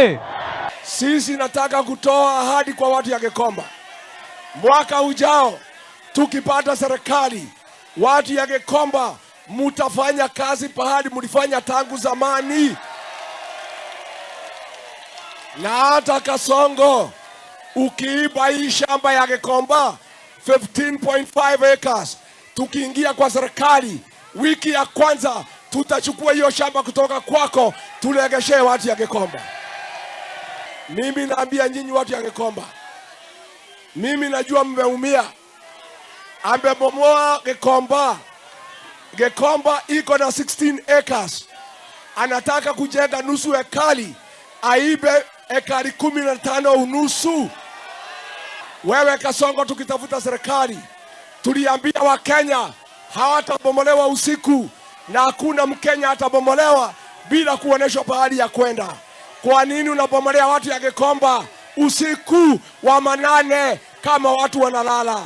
Harambee! Sisi nataka kutoa ahadi kwa watu ya Gikomba. Mwaka ujao tukipata serikali, watu ya Gikomba mutafanya kazi pahali mulifanya tangu zamani. Na hata Kasongo, ukiiba hii shamba ya Gikomba 15.5 acres, tukiingia kwa serikali wiki ya kwanza tutachukua hiyo shamba kutoka kwako tulegeshe watu ya Gikomba. Mimi naambia nyinyi watu ya Gikomba, mimi najua mmeumia. Amebomoa Gikomba. Gikomba iko na 16 acres. Anataka kujenga nusu ekari, aibe ekari 15 unusu. Wewe Kasongo, tukitafuta serikali tuliambia Wakenya hawatabomolewa usiku, na hakuna Mkenya atabomolewa bila kuoneshwa pahali ya kwenda. Kwa nini unabomolea watu ya Gikomba usiku wa manane kama watu wanalala?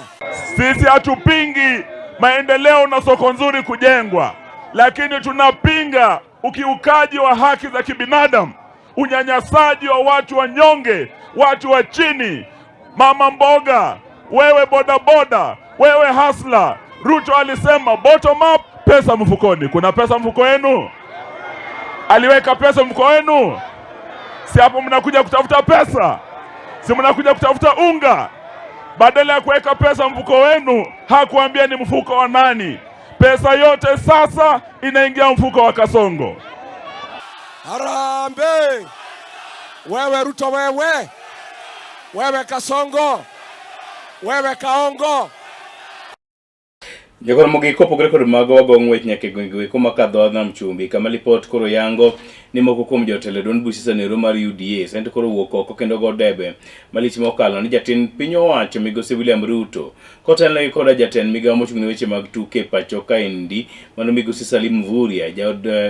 Sisi hatupingi maendeleo na soko nzuri kujengwa, lakini tunapinga ukiukaji wa haki za kibinadamu, unyanyasaji wa watu wanyonge, watu wa chini, mama mboga, wewe bodaboda, wewe hasla. Ruto alisema bottom up, pesa mfukoni. Kuna pesa mfuko wenu? Aliweka pesa mfuko wenu? Si hapo mnakuja kutafuta pesa? Si mnakuja kutafuta unga? Badala ya kuweka pesa mfuko wenu, hakuambia ni mfuko wa nani. Pesa yote sasa inaingia mfuko wa Kasongo. Harambee! Wewe Ruto, wewe Kasongo, wewe Kaongo. Jagoro mogiko pogre kod mago wagong' wech nyaka gwenge kuma kadho nam chumbi kama lipot koro yango ni moko kuom jotelo don busi Nonro mar UDA sente koro wuok oko kendo go debe malich mokalo ni jatend piny owacho migosi William Ruto kotelne koda jatend migawo mochung'ne weche mag tuke pacho kaendi mano migosi Salim Mvurya,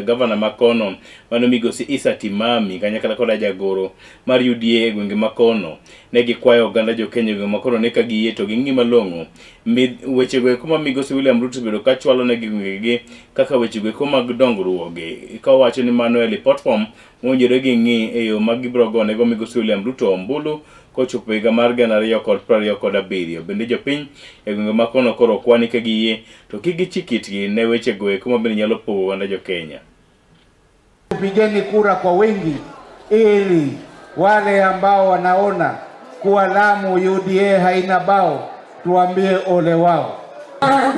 gavana makono mano migosi Isa Timami kanyakla koda jagoro mar UDA gwenge makono ne gikwayo oganda jokenya gwenge makono ne ka giyie to ging'i malong'o weche go kuma migosi William Ruto bedo ka chwalo ne gwengegi kaka weche go mag dongruoge ka wacho ni mano e platform monjore gi ng'i e yo mag gibro gone go migosi William Ruto ombulu kochopo higa mar 2027. Bende jopiny e gwenge makono koro kwani ka giyie to kigichikitgi ne weche go kuma bende nyalo pogo oganda jokenya. Pigeni kura kwa wingi ili wale ambao wanaona kuwa Lamu UDA haina bao tuambie ole wao.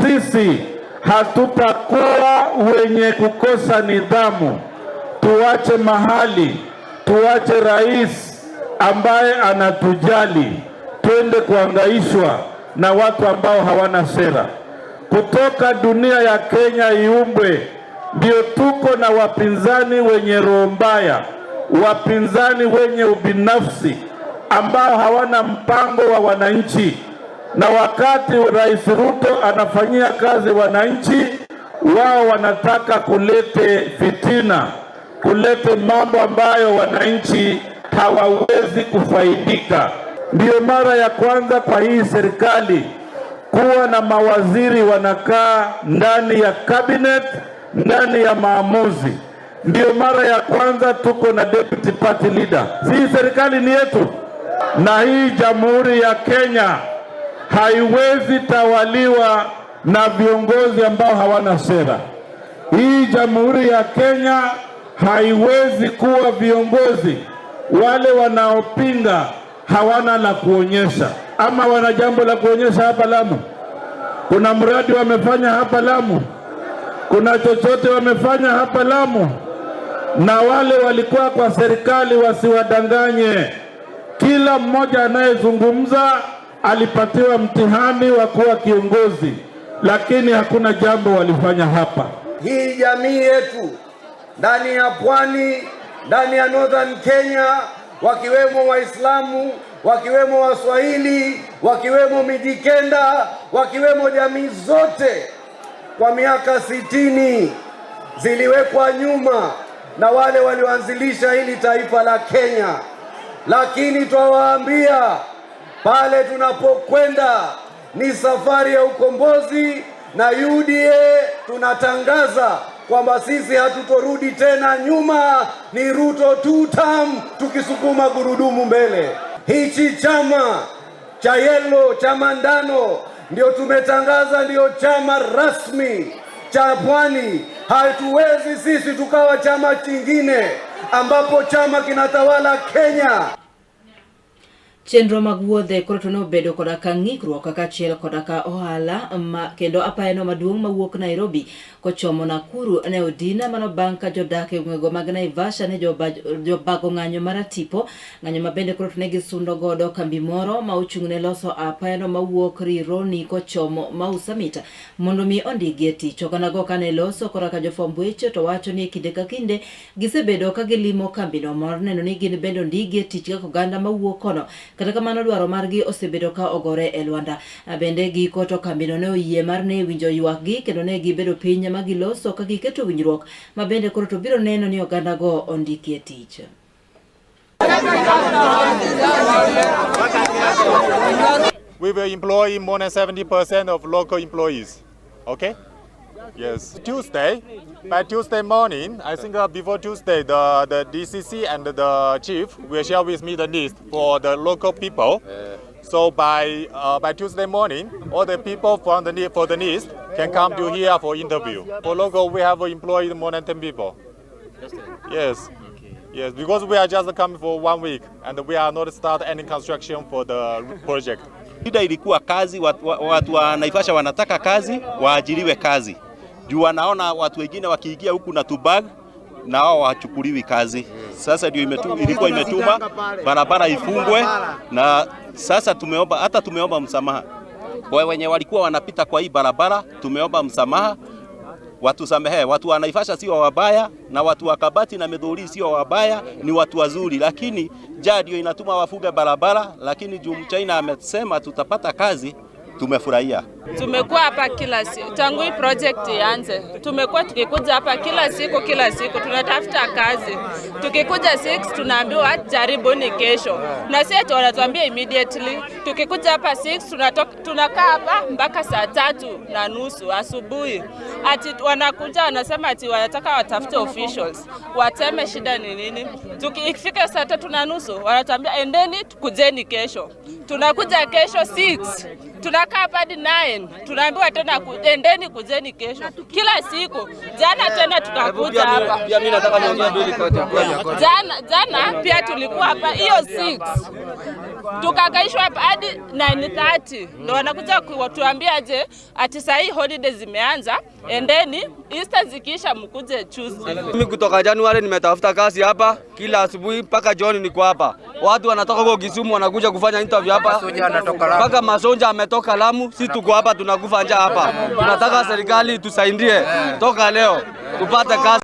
Sisi hatutakuwa wenye kukosa nidhamu. Tuache mahali, tuache rais ambaye anatujali, twende kuangaishwa na watu ambao hawana sera. Kutoka dunia ya Kenya iumbwe, ndio tuko na wapinzani wenye roho mbaya, wapinzani wenye ubinafsi ambao hawana mpango wa wananchi. Na wakati Rais Ruto anafanyia kazi wananchi, wao wanataka kulete fitina, kulete mambo ambayo wananchi hawawezi kufaidika. Ndio mara ya kwanza kwa hii serikali kuwa na mawaziri wanakaa ndani ya cabinet, ndani ya maamuzi. Ndio mara ya kwanza tuko na deputy party leader. Hii serikali ni yetu, na hii Jamhuri ya Kenya haiwezi tawaliwa na viongozi ambao hawana sera. Hii Jamhuri ya Kenya haiwezi kuwa viongozi wale wanaopinga hawana la kuonyesha. Ama wana jambo la kuonyesha hapa Lamu? Kuna mradi wamefanya hapa Lamu? Kuna chochote wamefanya hapa Lamu? Na wale walikuwa kwa serikali wasiwadanganye. Kila mmoja anayezungumza alipatiwa mtihani wa kuwa kiongozi, lakini hakuna jambo walifanya hapa. Hii jamii yetu ndani ya pwani, ndani ya Northern Kenya, wakiwemo Waislamu, wakiwemo Waswahili, wakiwemo Mijikenda, wakiwemo jamii zote, kwa miaka 60 ziliwekwa nyuma na wale walioanzilisha hili taifa la Kenya. Lakini twawaambia pale tunapokwenda ni safari ya ukombozi, na UDA tunatangaza kwamba sisi hatutorudi tena nyuma, ni Ruto 2 term, tukisukuma gurudumu mbele. Hichi chama cha yellow, cha mandano, ndio tumetangaza ndio chama rasmi cha Pwani. Hatuwezi sisi tukawa chama kingine ambapo chama kinatawala Kenya. Chenro mag wuodhe koro to nobedo koda ka ng'ikruok kaka achiel koda ka ohala kendo apayano maduong' mawuok Nairobi kochomo Nakuru ne odina mano bang' ka jodak e gwenge mag Naivasha ne jobago ng'anyo mar tipo, ng'anyo mabende koro to ne gisundo godo kambi moro ma ochung'ne loso apayano mawuok Rironi kochomo Mau Summit mondo mi ondigi e tich. Oganago kane loso kora ka jofwamb weche to wacho ni kinde ka kinde gisebedo ka gilimo kambino mar neno ni gin bende ondigi e tich kaka oganda mawuok kono. Kata kamano dwaro margi osebedo ka ogore e lwanda. Bende giko to kambino ne oyie mar ne winjo ywakgi kendo ne gibedo piny ma giloso ka giketo winjruok ma bende koro to biro neno ni oganda go ondiki e tich. We will employ more than 70% of local employees. Okay? Yes. By Tuesday morning, I think before Tuesday, the DCC and the chief will share with me the list for the local people. So by Tuesday morning, all the people for the list can come to here for interview. For local, we have employed more than 10 people. Yes. Yes, because we are just coming for 1 week and we are not start any construction for the project. Shida ilikuwa kazi, watu wa Naivasha wanataka kazi, waajiriwe kazi. Juu wanaona watu wengine wakiingia huku na tubag na wao wachukuliwi kazi. Sasa ndio ilikuwa imetuma barabara ifungwe, na sasa tumeomba msamaha. Kwa wenye walikuwa wanapita kwa hii barabara, tumeomba msamaha. Watu samehe, watu wa Naivasha sio wabaya na watu wa Kabati na Medhuri sio wabaya, ni watu wazuri, lakini ndio inatuma wafuge barabara, lakini juu Mchina amesema tutapata kazi, tumefurahia. Tumekuwa hapa kila siku tangu hii project ianze. Tumekuwa tukikuja hapa kila siku tunatafuta kazi. Tukikuja 6 tunaambiwa jaribuni kesho. Na sisi wanatuambia immediately. Tukikuja hapa 6 tunakaa hapa mpaka saa 3:30 asubuhi. Ati wanakuja wanasema ati wanataka watafute officials. Wateme shida ni nini? Tukifika saa 3:30 wanatuambia endeni kujeni kesho. Tunakuja kesho 6. Tunakaa hapa hadi 9. Tunaambiwa tena endeni kujeni kesho. Kila siku. Jana tena tukakuja hapa. Pia mimi nataka niongee mbili kwa Jana pia tulikuwa hapa hiyo 6. Tukakaishwa hapa hadi 9:30. Ndio wanakuja kutuambia aje ati saa hii holidays zimeanza, endeni Easter zikiisha mkuje Tuesday. Mimi kutoka Januari nimetafuta kazi hapa kila asubuhi mpaka jioni niko hapa. Watu wanatoka kwa Kisumu wanakuja kufanya interview hapa. Mpaka Masonja ametoka Lamu, sisi tuko hapa tunakufa njaa hapa. Tunataka serikali tusaidie toka leo tupate kazi.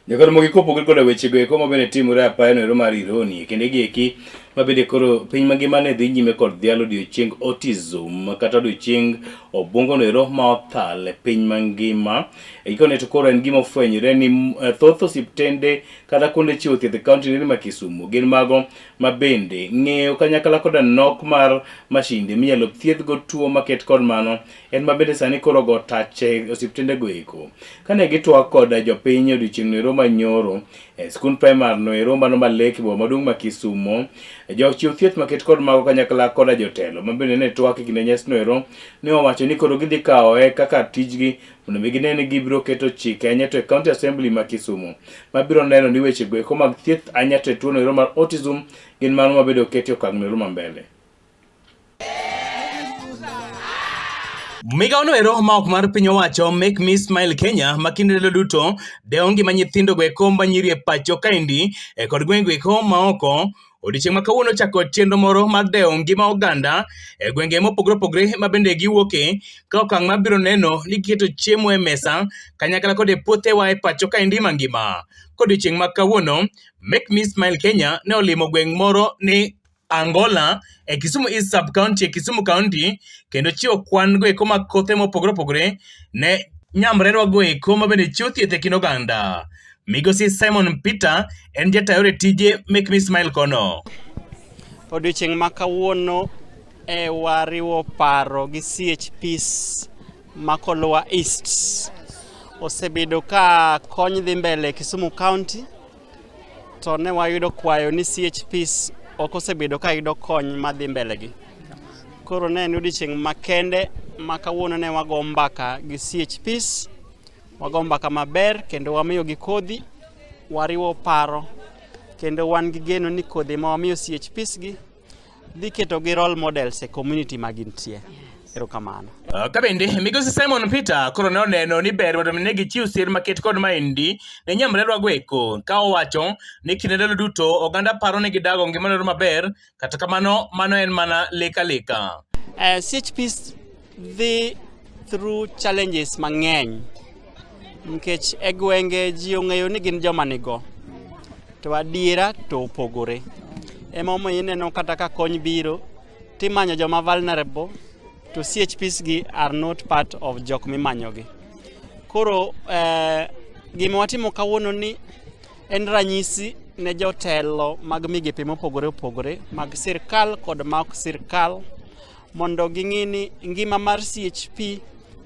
Nyakoro mogikopo kod weche go eko mabende timore apayano ero mar Rironi kende gieki mabende koro piny mangima ne dhi nyime kod dhialo odiochieng autism kata odiochieng obwongo ero ma othal e piny mangima. Ikone to koro en gima ofwenyore ni thoth osiptende kata kuonde chiwo thieth e kaunti ni ma Kisumu gin mago mabende ng'eyo kanyakla koda nok mar mashinde minyalo thieth go tuo maket kod mano en mabende sani koro go tach e osiptende go eko. Kane gitwak koda jopiny odiochieng ero manyoro skul primar no ero mano maleki bo maduong' ma Kisumu jochiw thieth maket kod mago kanyakla koda jotelo mabende ne twak kinde nyasino ero ne owacho ni koro gidhi kawo kaka tijgi mondo mi gine ni gibiro keto chike anyato e County Assembly ma Kisumu mabiro neno ni weche go eko mag thieth anyato e tuono ero mar autism gin mano mabedo keto okang' ero mambele. Migaono ero ma ok mar piny owacho Make Me Smile Kenya makinde duto deo ngima nyithindo go eko manyiri e pacho kaendi kod gwenge eko maoko. Odiochieng' ma kawuono chako chenro moro mar deo ngima oganda e gwenge mopogore opogore mabende giwuoke ka okang' mabiro neno ni giketo chiemo e mesa kanyakla kod e puothewa e pacho kaendi mangima. Odiochieng' ma kawuono Make Me Smile Kenya ne olimo gweng' moro ni Angola e Kisumu East Sub County e Kisumu County kendo chiwo kwan go eko mag kothe mopogore opogore ne nyamrerwa go eko mabende chiwo thieth e kind oganda. Migosi Simon Peter en jatayore tije Make Me Smile kono. Odiochieng' ma kawuono wariwo paro gi CHPs ma Kolwa East osebedo ka kony dhi mbele Kisumu County, to ne wayudo kwayo ni CHPs ok osebedo ka yudo kony madhi mbele gi. Koro ne en odiechieng' makende ma kawuono ne wago mbaka gi CHPs, wago mbaka maber kendo wamiyo gi kodhi, wariwo paro kendo wan gi geno ni kodhi ma wamiyo CHPs gi dhi keto gi role models e community magintie. Erokamano. Kabende migosi Simon Peter koro ne oneno ni ber mondo ne gichiw sir maket kod maendi ne nyamrerwa gweko ka owacho ni kinde ndalo duto oganda paro ni gidago ngimano maber, kata kamano mano en mana leka. CHPs dhi through challenges mang'eny nikech e gwenge ji ong'eyo ni gin joma nigo, to adiera to opogore. Emomiyo ineno kata ka kony biro timanyo joma vulnerable, to CHPs gi are not part of jok mimanyogi. Koro gima watimo kawuono ni en ranyisi ne jotelo mag migepe mopogore mag sirkal kod maok sirkal mondo ging'i ni ngima mar CHP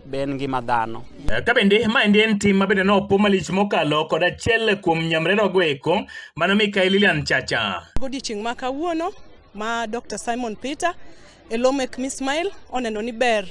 ben ngima dhano. Kabende maendi en tim mabende nopo malich mokalo kod achiel kuom nyamrerwa gweko mano Mikael Lilian Chacha. Godiechieng' ma kawuono ma Dr. Simon Peter elo Make Me Smile oneno ni ber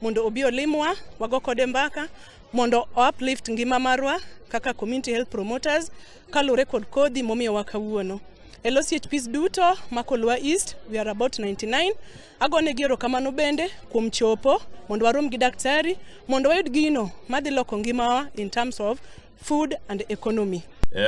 mondo obi olimwa wago kode mbaka mondo uplift ngima marwa kaka community health promoters kalure kod kodhi momiyo wa kawuono. Elo CHPs duto makolwa East, we are about 99. Agone gero kamano bende kuom chopo mondo warom gi daktari mondo wayud gino madhi loko ngimawa in terms of food and economy.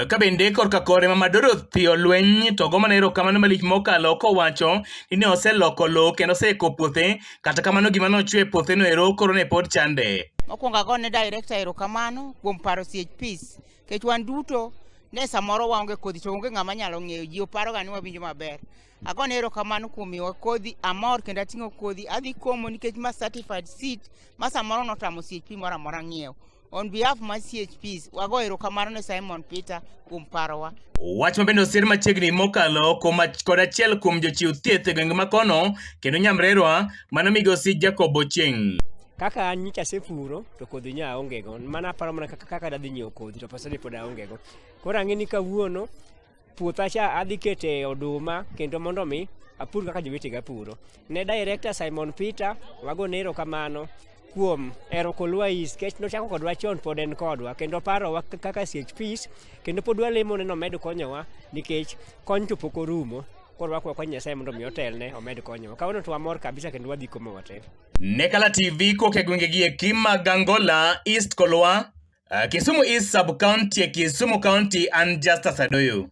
Kabende korka kore Mama Dorothy Olweny to go manero kamano malich mokalo kowacho ni ne oseloko lo kendo oseko puothe, kata kamano gima nochwe puothe no ero koro ne pod chande. Mokwongo agone director erokamano kuom paro CHPs kech wan duto ne samoro waonge kodhi to onge ng'ama nyalo ng'eyo, ji oparo ga ni wawinjo maber. Agone erokamano kuom miwa kodhi, amor kendo ating'o kodhi adhi komo nikech ma certified seed ma samoro notamo CHP moro amora ng'iewo. On behalf of CHPs, wago erokamano ne Simon Peter kuom parowa. Wach mabende osir machiegni mokalo kod achiel kuom jochiw thieth e gwenge makono kendo nyamrerwa mano migosi Jacob Ochieng'. Kaka an nyicha sepuro to kodhi nya ongego, mana paro mana kaka dadhi nyiewo kodhi to pesa pod aongego. Koro ang'e ni kawuono puotha cha adhi kete oduma kendo mondo mi apur kaka jowetega puro. Ne director Simon Peter wago ne erokamano kuom kolwa East kech nochako kodwa chon pod en kodwa kendo parowa kaka CHPs kendo pod walemo ne omedo konyowa nikech kony to pok orumo. Koro wakwa kwa Nyasaye mondo mi otelne omed konyowa. Kawuono to wamor kabisa kendo wadhi komo wate. Nekala TV koke gwenge gi Kima Gangola East Kolwa, Kisumu East Sub County, Kisumu County and Justice Adoyo.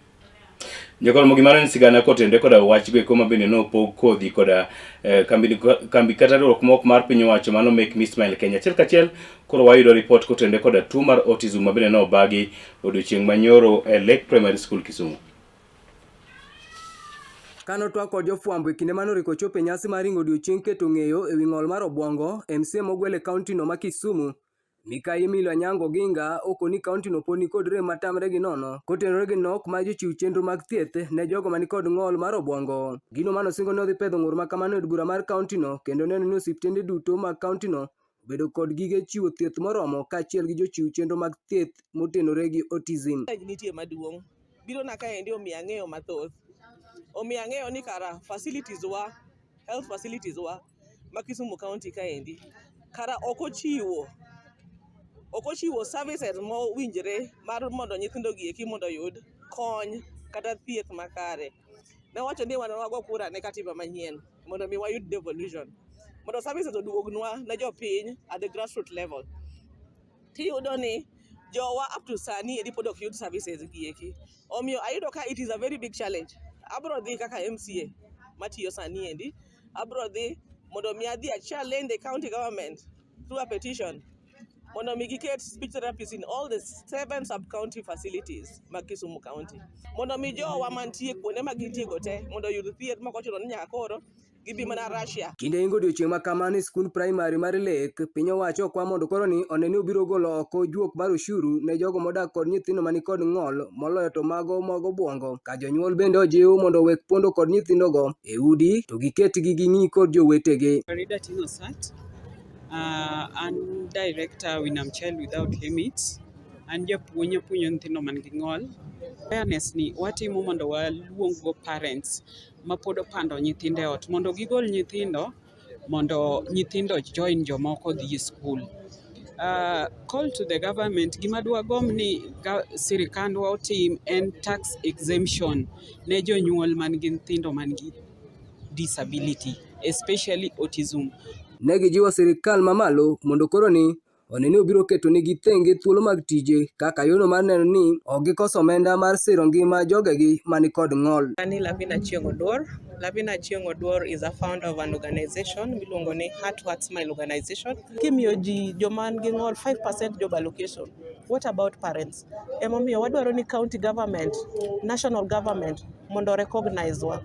Jokol mogimaro sigana kotende koda wach gweko mabende nopo kodhi koda kambi kata riwruok mok mar piny owacho mano Make Me Smile Kenya. Achiel kachiel koro wayudo report kotende koda tuo mar autism mabende nobagi odiochieng' manyoro e Lake Primary School Kisumu. Kano twak kod jofwambo e kinde manoriko chope nyasi mar ringo odiochieng' keto ng'eyo e wi ng'ol mar obwongo, MCA mogwel e kaunti no ma Kisumu, Mikayi Emilio Anyango Ginga okoni kaunti no poni kod rem matamre gi nono kotenore gi nok ma jochiw chenro mag thieth ne jogo mani kod ng'ol mar obwongo. Gino mano singo ne odhi pedho ng'ur makamano e od bura mar kaunti no kendo neno ni osiptende duto mag kaunti no bedo kod gige chiwo thieth moromo kaachiel gi jochiw chenro mag thieth motenore gi autism. Nitie maduong' biro na kaendi omiyo ang'eyo mathoth. Omiyo ang'eyo ni kara health facilities wa ma Kisumu County kaendi kara ok ochiwo services mowinjore mar mondo nyithindo gi eki mondo yud kony kata thieth makare. Ne wacho ni wago kura ne katiba manyien mondo mi wayud devolution mondo services oduognwa ne jopiny at the grassroots level. Tiyudo ni jowa up to sani edi pod ok yud services gi eki. Omiyo ayudo ka it is a very big challenge. Abro dhi kaka MCA matiyo sani endi, abro dhi mondo mi adhi challenge the county government through a petition mondo mi giket speech therapists in all the 7 sub-county facilities mag Kisumu County. Mondo mi jowa mantie kuonde ma gintie go te mondo yud thieth ma kochuno ni nyaka koro gibi mana Russia. Kinde ingo odiochieng' ma kamano e skul primary mar Lake, piny owacho okwa mondo koro ni oneni obiro golo oko juok mar ushuru ne jogo modak kod nyithindo mani kod ng'ol moloyo to mago mag obwongo. Ka jonyuol bende ojiw mondo wek pondo kod nyithindogo e udi to giketgi ging'i kod jowetegi. An director Winamchel Without Limits. An japuonjo nyithindo man gi ng'ol. Awareness ni watimo mondo waluong go parents ma pod opando nyithinde e ot mondo gigol nyithindo mondo nyithindo join jomoko dhi school. Call to the government, gima dwagom ni sirikandwa otim en tax exemption ne jonyuol man gi nyithindo man gi disability, especially autism. Ne gijiwo sirikal mamalo mondo koro ni oneni obiro keto nigi thenge thuolo mag tije kaka yono mar neno ni ok gikoso omenda mar siro ngima jogegi mani kod ng'ol. Ani Lavina Chieng' Oduor. Lavina Chieng' Oduor is a founder of an organization miluongo ni Heart Smile organization. Kimiyo ji joman gi ng'ol 5% job allocation. What about parents? Emomiyo wadwaro ni county government, national government mondo recognize wa.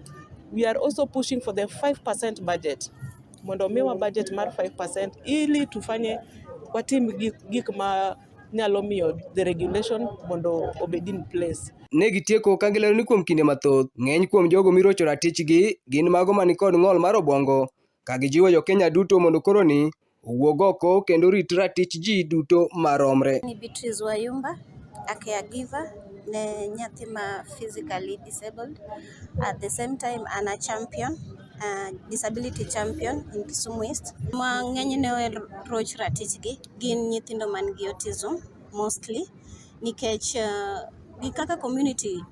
We are also pushing for the 5% budget. Mondo miwa budget mar 5% ili tufanye watim gik ma nyalo miyo the regulation mondo obed in place. Ne gitieko ka gilero ni kuom kinde mathoth ng'eny kuom jogo mirocho ratichgi gin mago mani kod ng'ol mar obwongo ka gijiwo jo Kenya duto mondo koro ni owuog oko kendo rit ratich ji duto maromre. Ni Beatrice Wayumba, a caregiver ne nyathi ma physically disabled. At the same time, I'm a champion, disability champion in Kisumu East. Ma ng'eny ne roch ratichgi gin nyithindo man gi autism mostly nikech gi kaka community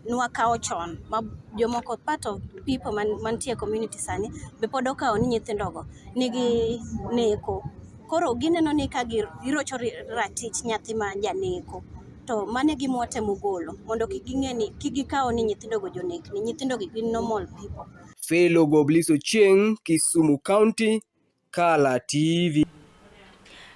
nwakawo chon ma jomoko part of people mantie community sani be pod okawo ni nyithindogo nigi neko. Koro gineno ni ka girocho ratich nyathi ma janeko to mane gimwatemo golo mondo kiging'e ni kigikawo ni nyithindogo jonek ni nyithindogo gin normal people. Felo Gobliso Chieng', Kisumu County, Kala TV.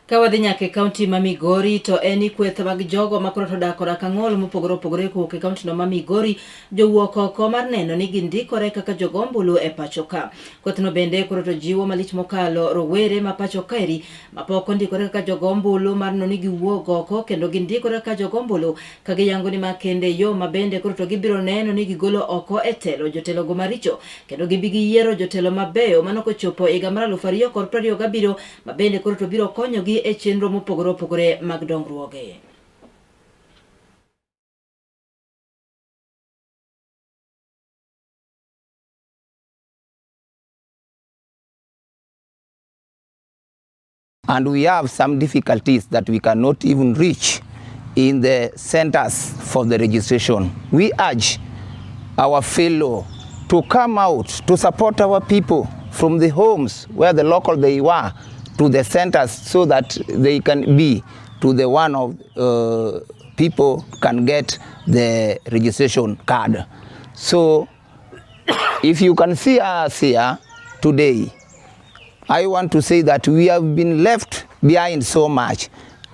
Kawadhi nyaka e kaunti ma Migori to eni kweth mag jogo makoro to dak koda ka ng'ol mopogore opogore kowuok e kaunti no ma Migori jowuok oko mar neno ni gindikore kaka jogombulu e pacho ka. Kweth no bende koro to jiwo malich mokalo rowere ma pacho kaeri mapok ondikore kaka jogombulu mar neno ni giwuok oko kendo gindikore kaka jogombulu ka giyango ni makende yo ma bende koro to gibiro neno ni gigolo oko e telo jotelo go maricho kendo gibi giyiero jotelo mabeyo manoko chopo higa mar 2027 ma bende koro to biro konyogi e chenro mopogore opogore mag dongruoge. And we have some difficulties that we cannot even reach in the centers for the registration. We urge our fellow to come out to support our people from the homes where the local they were to the centers so that they can be to the one of people can get the registration card. So if you can see us here today, I want to say that we have been left behind so much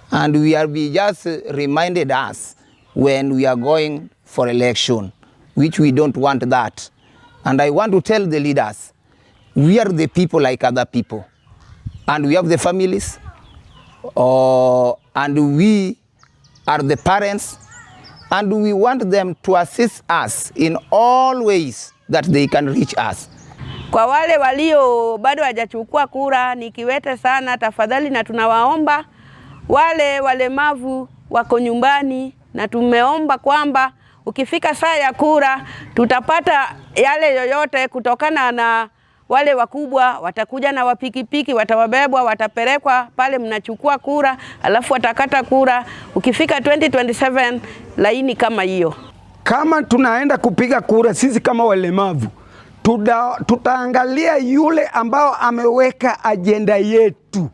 and we are just reminded us when we are going for election, which we don't want that. And I want to tell the leaders, we are the people like other people. And we have the families, and we are the parents, and we want them to assist us in all ways that they can reach us. Kwa wale walio bado hajachukua kura ni kiwete sana, tafadhali, na tunawaomba wale walemavu wako nyumbani, na tumeomba kwamba ukifika saa ya kura tutapata yale yoyote kutokana na wale wakubwa watakuja na wapikipiki, watawabebwa, watapelekwa pale mnachukua kura, alafu watakata kura. Ukifika 2027 laini kama hiyo. Kama tunaenda kupiga kura sisi kama walemavu, tutaangalia yule ambao ameweka agenda yetu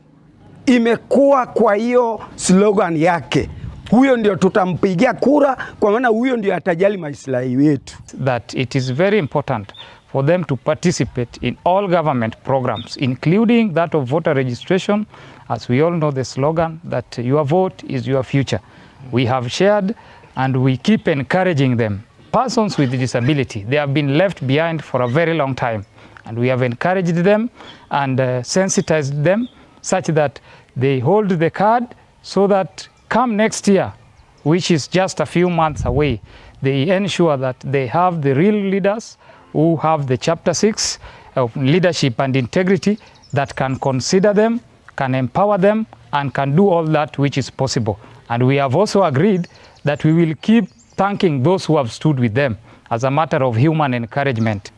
imekuwa kwa hiyo slogan yake. Huyo ndio tutampigia kura kwa maana huyo ndio atajali maslahi yetu. That it is very important for them to participate in all government programs, including that of voter registration. As we all know the slogan that your vote is your future. We have shared and we keep encouraging them. Persons with disability, they have been left behind for a very long time. And we have encouraged them and sensitized them such that they hold the card so that come next year, which is just a few months away, they ensure that they have the real leaders who have the Chapter 6 of leadership and integrity that can consider them, can empower them and can do all that which is possible. And we have also agreed that we will keep thanking those who have stood with them as a matter of human encouragement.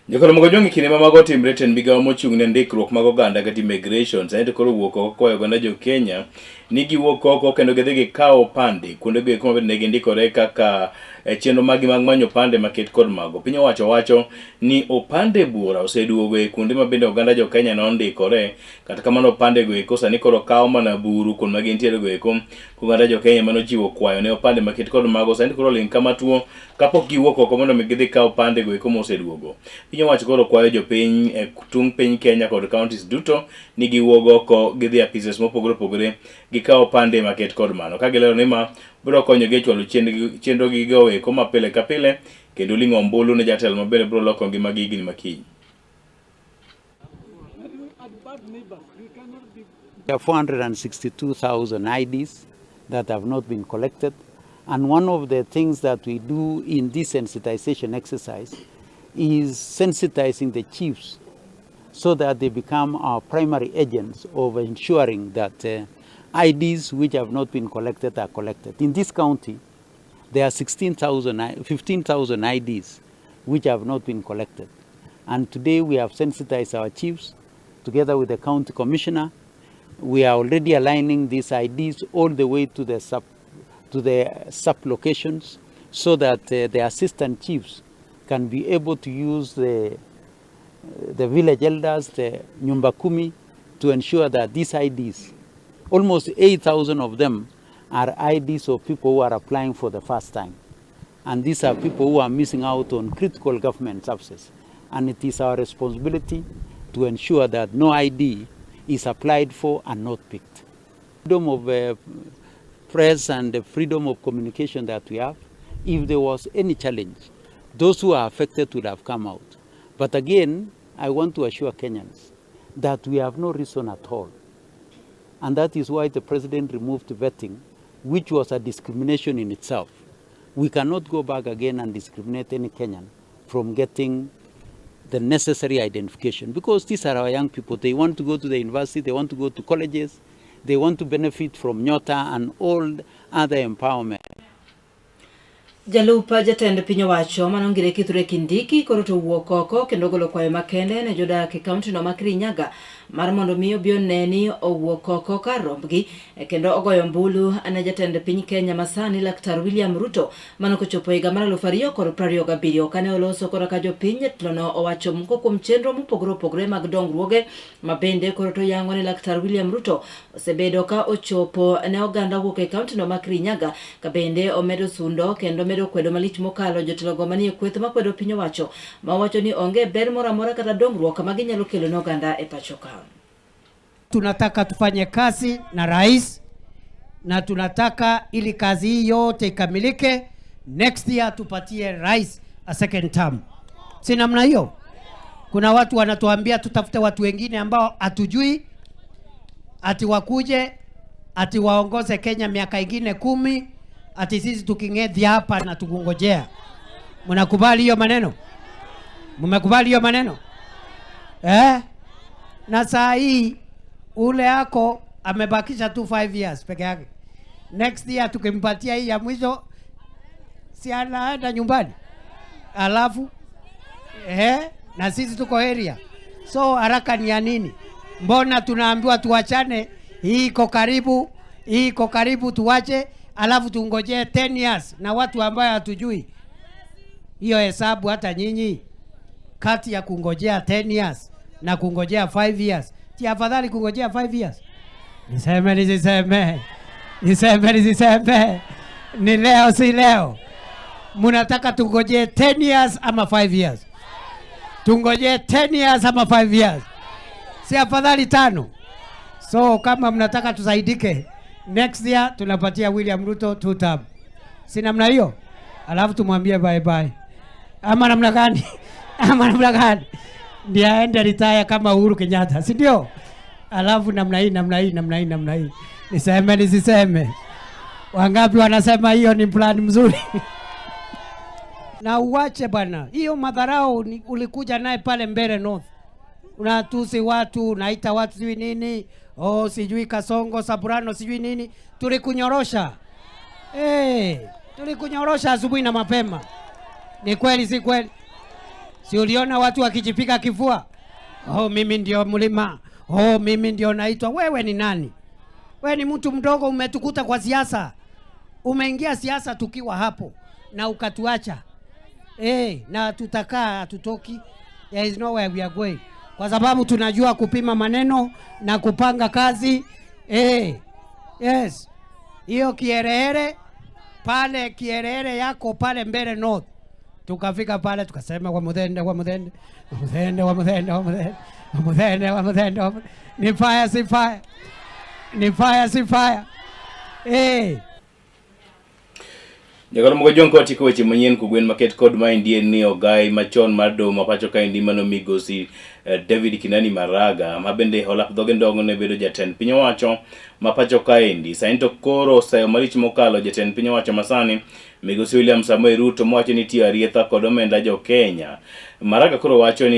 Jokoro mogojongi kine mamago timre ten migawo mochung' ne ndikruok mag oganda kata immigration saito koro wuok oko kwayo oganda jo Kenya ni giwuok oko kendo gidhi gikawo opande kuonde go eko mabende gindikore kaka chenro magi mag manyo opande maket kod mago. Piny owacho wacho ni opande buora oseduogo e kuonde mabende oganda jo Kenya nondikore, kata kamano opande go eko sani koro kawo mana buru kuonde ma gintiere go eko oganda jo Kenya manochiwo kwayo ne opande maket kod mago sani koro ling kama tuo kapok giwuok oko mondo gidhi kawo opande go eko moseduogo. Piny owacho koro kwayo jopiny tung piny Kenya kod counties duto ni giwuog oko gidhi apises mopogore opogore gikawo opande maket kod mano, ka gilero ni ma biro konyo gi chwalo chenro gi go eko mapile ka pile kendo ling'o ombulu ne jatelo mabende biro loko ngima gi higni makiny. There are 462,000 IDs that have not been collected, and one of the things that we do in this sensitization exercise is sensitizing the chiefs so that they become our primary agents of ensuring that IDs which have not been collected are collected. In this county, there are 15,000 IDs which have not been collected. And today we have sensitized our chiefs together with the county commissioner. We are already aligning these IDs all the way to the sub locations so that the assistant chiefs can be able to use the village elders, the nyumba kumi, to ensure that these IDs, almost 8,000 of them, are IDs of people who are applying for the first time. And these are people who are missing out on critical government services. And it is our responsibility to ensure that no ID is applied for and not picked. Freedom of press and the freedom of communication that we have, if there was any challenge, those who are affected would have come out. But again, I want to assure Kenyans that we have no reason at all. And that is why the president removed vetting, which was a discrimination in itself. We cannot go back again and discriminate any Kenyan from getting the necessary identification, because these are our young people. They want to go to the university, they want to go to colleges, they want to benefit from Nyota and all other empowerment. Jalupa jatend piny owacho manongire Kithure Kindiki koro to wuok oko kendo golo kwayo makende ne jodak e kaunti no ma Kirinyaga mar mondo miyo bio neni owuok oko kar rombgi kendo ogoyo ombulu ne jatend piny Kenya masani Laktar William Ruto manokochopo higa mar 2027 kane oloso koro ka jopiny tlono owacho moko kuom chenro mopogore opogore mag dongruoge mabende koro to yango ne Laktar William Ruto osebedo ka ochopo ne oganda wuok e kaunti no ma Kirinyaga ka bende omedo sundo kendo medo kwedo malich mokalo jotelo go manie kweth makwedo piny owacho ma wacho ni onge ber moro amora kata dongruok ma ginyalo kelo ne oganda e pacho ka. Tunataka tufanye kazi na rais na tunataka ili kazi hii yote ikamilike next year tupatie rais a second term. Si namna hiyo? Kuna watu wanatuambia tutafute watu wengine ambao hatujui ati wakuje ati waongoze Kenya miaka ingine 10 ati sisi tuking'edhi hapa na tukungojea. Mnakubali hiyo maneno? Mmekubali hiyo maneno? Na saa hii ule yako amebakisha tu 5 years peke yake. Next year tukimpatia hii ya mwisho si anaenda nyumbani. Alafu na sisi tuko area. So haraka ni ya nini? Mbona tunaambiwa tuachane? Hii iko karibu tuache, alafu tungojee 10 years na watu ambao hatujui. Hiyo hesabu hata nyinyi kati ya kungojea 10 years na kungojea 5 years. Ti afadhali kungojea 5 years. Niseme. Ni leo si leo. Munataka tungojee 10 years ama 5 years? Tungojee 10 years ama 5 years? Si afadhali 5? So kama mnataka tusaidike, next year tunapatia William Ruto 2 term. Si namna hiyo? Alafu tumwambie bye bye. Ama namna gani? Ndiye aende retire kama Uhuru Kenyatta, si ndio? Alafu namna hii. Niseme. Wangapi wanasema hiyo ni plan mzuri? Na uache bwana. Hiyo madharau ulikuja naye pale Mbere North. unatusi watu, unaita watu sijui nini, sijui Kasongo, Saburano, sijui nini. Tulikunyorosha. Tulikunyorosha asubuhi na mapema. Ni kweli si kweli? Si uliona watu wakijipika kifua? Mimi ndio mlima. Mimi ndio naitwa. Wewe ni nani? Wewe ni mtu mdogo, umetukuta kwa siasa. Umeingia siasa tukiwa hapo na ukatuacha. Na tutakaa hatutoki. There is nowhere we are going. Kwa sababu tunajua kupima maneno na kupanga kazi. Yes. Hiyo Kierehere pale, Kierehere yako pale mbele North. Tukafika pale tukasema wa mudhende. Ni fire si fire. Ni fire si fire. Jagoro mogo jonko tiko weche manyien kugwen market kod Manyien ni ogai machon mar doho mapacho kae ndi mano migosi David Kinani Maraga mabende holap dhoge ndongo ne bedo jatend piny owacho mapacho kae ndi sainto koro sayo malich mokalo jatend piny owacho masani migosi William Samoei Ruto mwacho ni tiyo arietha kod omenda jo Kenya. Maraga koro wacho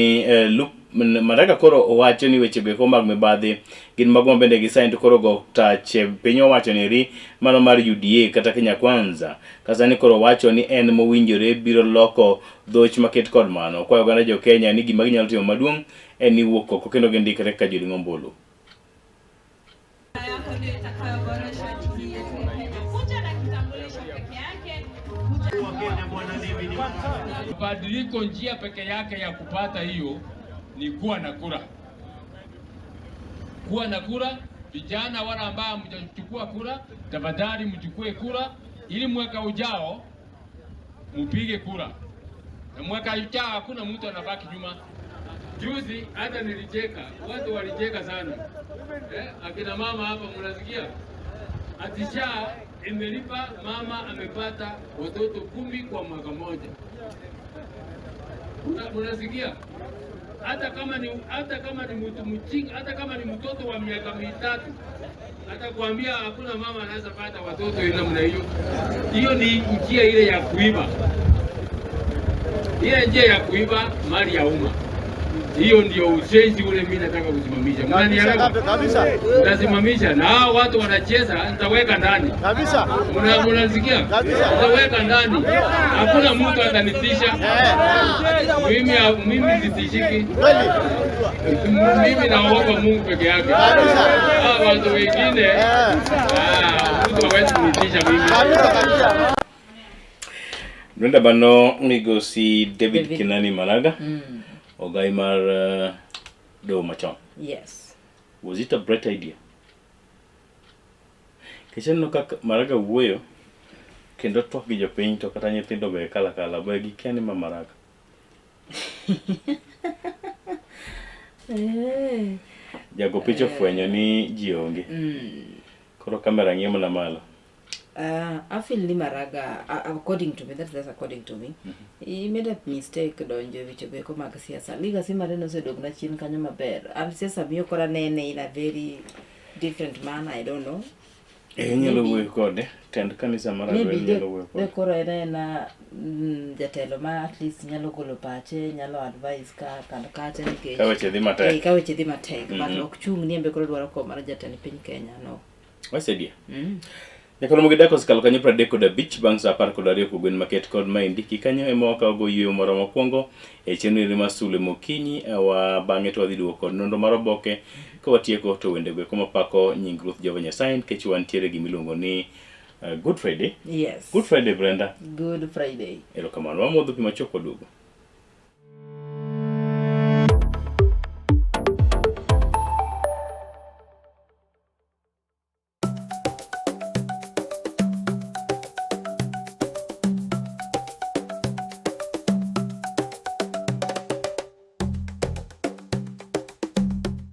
ni weche beko mag mibadhi gin mago bende gi sainto koro go tache piny owacho ni ri mano mar UDA kata Kenya Kwanza kasani koro wacho ni en mowinjore biro loko dhoch market kod mano kwa oganda jo Kenya ni gima ginyalo timo maduong' en ni wuok oko kendo gindikre ka joling'o ombulu. Badiliko njia peke yake ya kupata hiyo ni kuwa na kura. Kuwa na kura, vijana wala ambao mjachukua kura, tafadhali mchukue kura ili mwaka ujao mpige kura. Na mwaka ujao hakuna mtu anabaki nyuma. Juzi hata nilicheka, watu walicheka sana. Akina mama hapa mnasikia? Atisha imelipa mama amepata watoto 10 kwa mwaka moja. Unasikia? Hata kama ni mtu mchinga, hata kama ni mtoto wa miaka 3, hata kuambia hakuna mama anaweza pata watoto ina namna hiyo. Hiyo ni njia ile ya kuiba. Ile njia ya kuiba mali ya umma. Hiyo ndio ujenzi ule mimi nataka kusimamisha. Mnanielewa? Kabisa. Nasimamisha na hao watu wanacheza nitaweka ndani. Kabisa. Mnasikia? Kabisa. Nitaweka ndani. Hakuna mtu atanitisha. Mimi sitishiki. Kweli. Mimi naogopa Mungu peke yake. Kabisa. Watu wengine mtu hawezi kunitisha mimi. Kabisa. Brenda bano migosi David Kinani Maraga. Ogai mar doho machon. Yes. Was it a bright idea? Kecheno kaka Maraga wuoyo kendo twak gi jopiny to kata nyithindo be kala be gikiani ma Maraga. Jago picha fwenyo ni ji onge. Koro kamera ng'iyo na malo. I feel ni Maraga, according to me, that's according to me, he made a mistake donjo wicho beko mag siasa. Liga si mareno se dogna chien kanyo maber. An siasa miyo kora nene in a very different manner, I don't know. Nyalo wuoyo kode, tend kanisa Maraga nyalo wuoyo kode. Koro ena jatelo ma at least nyalo golo pache, nyalo advise kando kacha nikech. Kaweche dhi matek. Kaweche dhi matek, but ok chung ni embe koro dwaro ko mar jatend piny Kenya, no. What's idea? Nyakoro mogi dako skalo kanyo 35 bang' sa 12 kugwen market kod Manyien kanyo ema wakago yweyo moro mokwongo chenro mar Sulwe Mokinyi wa bang'e to wadhi duogo kod nonro mar Oboke ka watieko to wende go komapako nying Ruoth Jehova Nyasaye nikech wantiere gimiluongo ni Good Friday. Yes. Good Friday Brenda. Good Friday. Erokamano wamodho pi machoko duogo.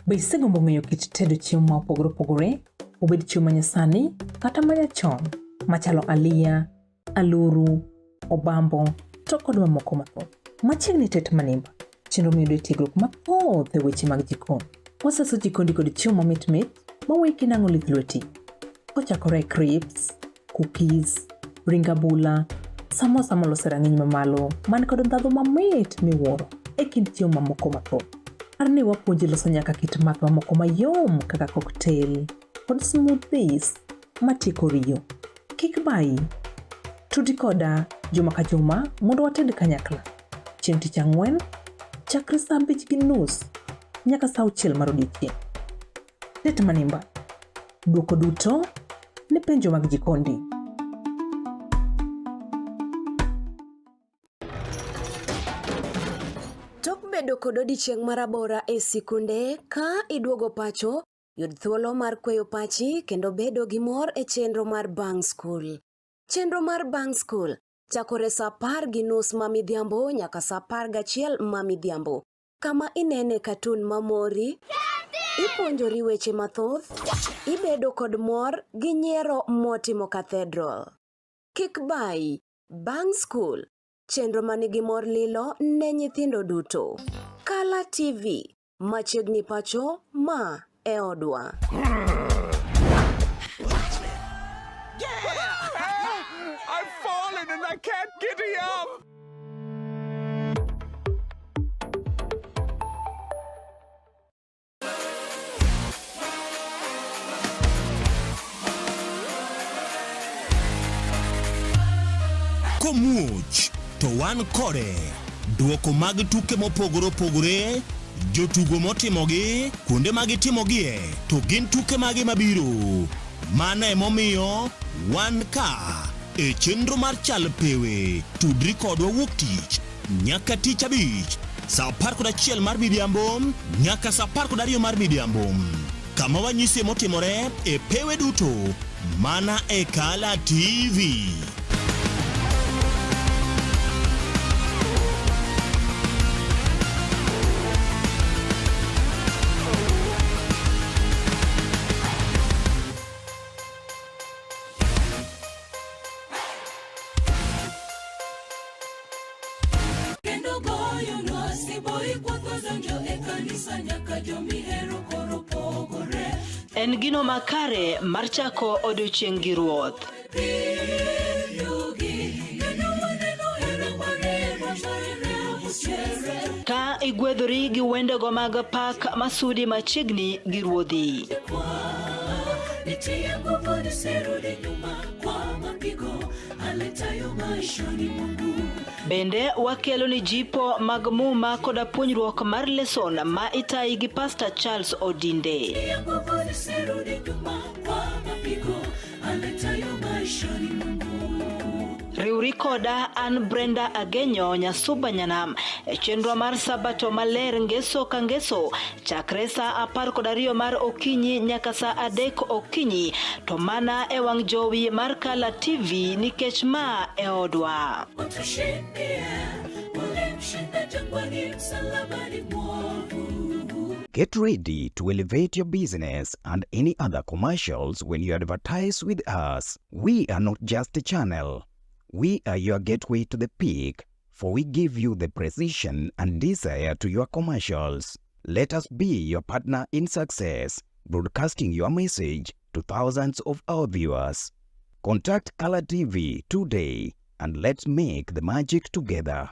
Be isegombo ng'eyo kit tedo chiemo ma opogore opogore, obed chiemo manyasani kata manyachon, machalo aliya, aluru, obambo, to kod mamoko mathoth. Machiegni tet manimba, chenro miyudo tiegruok mathoth e weche mag jikon. Waseso jikondi kod chiemo mamit mawuoyi kinang'o lith lweti. Kochakore crepes, cookies, ring abula, samosa molose rang'iny mamalo man kod ndhadhu mamit miwuoro e kind chiemo mamoko mathoth. Arni wapuonji loso nyaka kit math mamoko mayom kaka cocktail kod smoothies matieko riyo. Kik bayi. Tudi koda juma ka juma mondo wated kanyakla. Chieng' tich ang'wen chakre saa 5:30 nyaka saa 6 mar odiechieng'. Det manimba. Duoko duto ne penjo mag jikondi. Tok bedo kod odiechieng' marabora e sikunde ka iduogo pacho, yud thuolo mar kweyo pachi kendo bedo gi mor e chenro mar Bang School. Chenro mar Bang School chakore saa 10:30 ma midhiambo nyaka saa 11 ma midhiambo. Kama inene katun mamori, ipuonjori weche mathoth, ibedo kod mor gi nyiero motimo Cathedral. Kik bayi, Bang School, chenro manigi mor lilo ne nyithindo duto. Kala TV, machiegni pacho ma e odwa. I've fallen and I can't get up. Komuch to wan kode duoko mag tuke mopogore opogore, jotugo motimogi, kuonde magitimogie, to gin tuke magi mabiro. Mano emomiyo wan ka e chenro mar chal pewe. Tudri kodwa wuok tich nyaka tich abich saa 11 mar midhiambo nyaka saa 12 mar midhiambo. Kama wanyisi motimore e pewe duto mana e Kala TV. En gino makare mar chako odiochieng' gi ruoth. Ka igwedhori gi wendego mag pak masudi machiegni gi ruodhi. Bende wakelo ni jipo mag muma koda puonjruok mar lesson ma itayi gi Pastor Charles Odinde. Riuri koda an Brenda Agenyo Nyasuba Nyanam e chenro mar Sabato maler ngeso ka ngeso chakre saa 12 mar okinyi nyaka saa 3 okinyi, to mana e wang' jowi mar Kala TV nikech ma e odwa. Get ready to elevate your business and any other commercials when you advertise with us. We are not just a channel. We are your gateway to the peak, for we give you the precision and desire to your commercials. Let us be your partner in success, broadcasting your message to thousands of our viewers. Contact Kala TV today and let's make the magic together.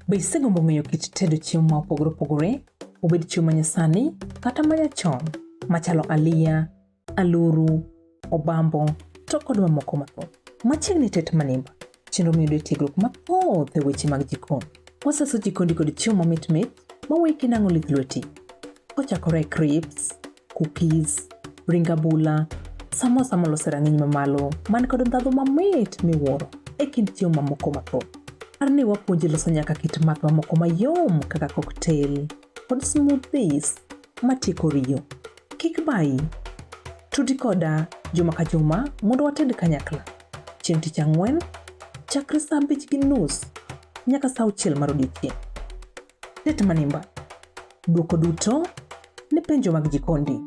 Be isegombo ng'eyo kit tedo chiemo ma opogore opogore, obed chiemo manyasani kata manyachon, machalo aliya, aluru, obambo, to kod mamoko mathoth. Machiegni tet manimba, chenro miyudo tiegruok mathoth e weche mag jikon. Waseso jikondi kod chiemo mamit mit maweki nang'o lith lweti. Kochakore crepes, cookies, ring abula, samosa molose rang'iny mamalo man kod ndhadhu mamit miwuoro e kind chiemo mamoko mathoth. Arni wapuonji loso nyaka kit math mamoko mayom kaka cocktail kod smoothies matieko riyo. Kik bayi. Tudi koda juma ka juma mondo wated kanyakla. Chieng' tich ang'wen chakre saa 5:30 nyaka saa 6 mar odiechieng'. Det manimba. Duoko duto ne penjo mag jikondi.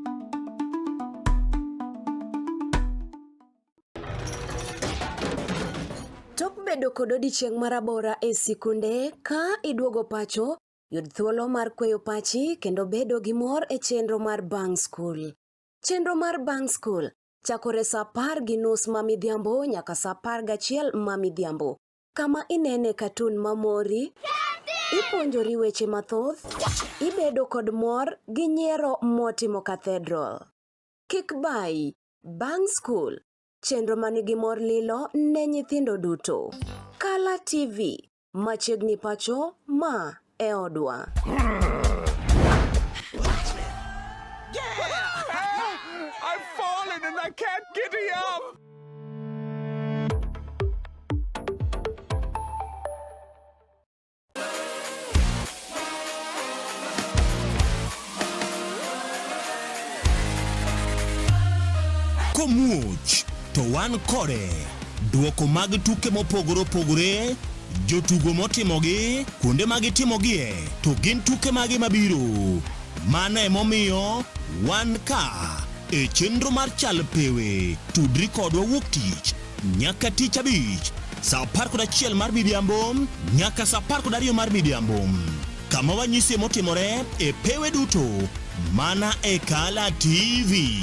bedo kod odiochieng' marabora e sikunde ka iduogo pacho, yud thuolo mar kweyo pachi kendo bedo gi mor e chenro mar Bang School. Chenro mar Bang School chakore saa 10:30 mamidhiambo nyaka saa 11 mamidhiambo. Kama inene katun mamori, ipuonjori weche mathoth, ibedo kod mor gi nyiero motimo cathedral. Kik bai, Bang School, chenro manigi mor lilo ne nyithindo duto. Kala TV, machiegni pacho ma e odwa. I've fallen and I can't giddy up. Komuoch to wan kode duoko mag tuke mopogore opogore, jotugo motimogi, kuonde mag timogie, to gin tuke mage mabiro. Mano emomiyo wan ka e chenro mar chal pewe. Tudri kodwa wuok tich nyaka tich abich saa 11 mar midhiambo nyaka saa 12 mar midhiambo. Kama wanyisi motimore e pewe duto mana e Kala TV.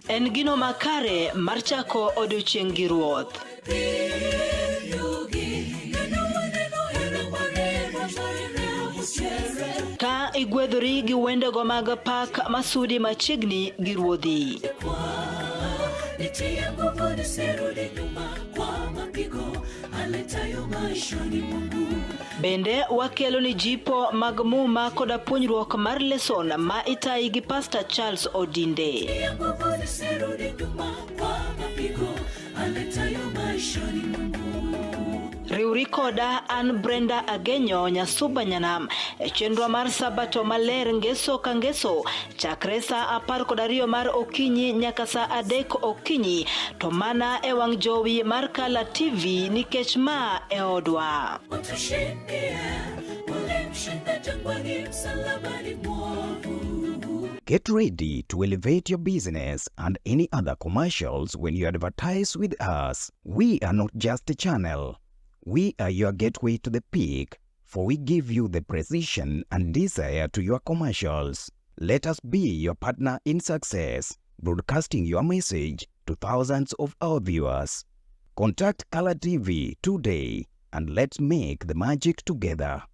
En gino makare mar chako odiochieng' gi Ruoth. Ka igwedhori gi wendego mag pak masudi machiegni gi ruodhi. Bende wakelo ni jipo mag muma koda puonjruok mar lesson ma itayi gi Pastor Charles Odinde. Riuri koda an Brenda Agenyo Nyasuba Nyanam e chenro mar Sabato maler ngeso ka ngeso chakre saa 12 mar okinyi nyaka saa 3 okinyi, to mana e wang' jowi mar Kala TV nikech ma e odwa. Get ready to elevate your business and any other commercials when you advertise with us. We are not just a channel. We are your gateway to the peak, for we give you the precision and desire to your commercials. Let us be your partner in success, broadcasting your message to thousands of our viewers. Contact Kala TV today and let's make the magic together.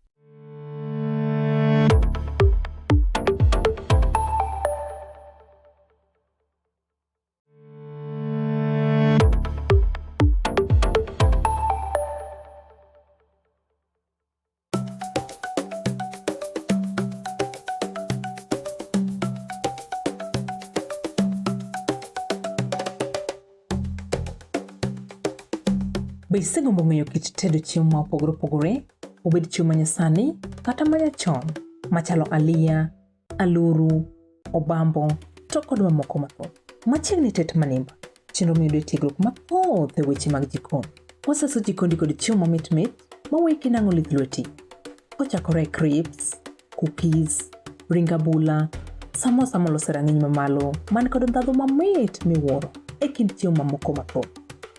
Be isegombo ng'eyo kit tedo chiemo ma opogore opogore, obed chiemo manyasani kata manyachon, machalo aliya, aluru, obambo, to kod mamoko mathoth? Machiegni tet manimba, chenro miyudo tiegruok mathoth e weche mag jikon. Waseso jikondi kod chiemo mamit mit maweki nang'o lith lweti. Kochakore crepes, cookies, ring abula, samosa molose rang'iny mamalo man kod ndhadhu mamit miwuoro e kind chiemo mamoko mathoth.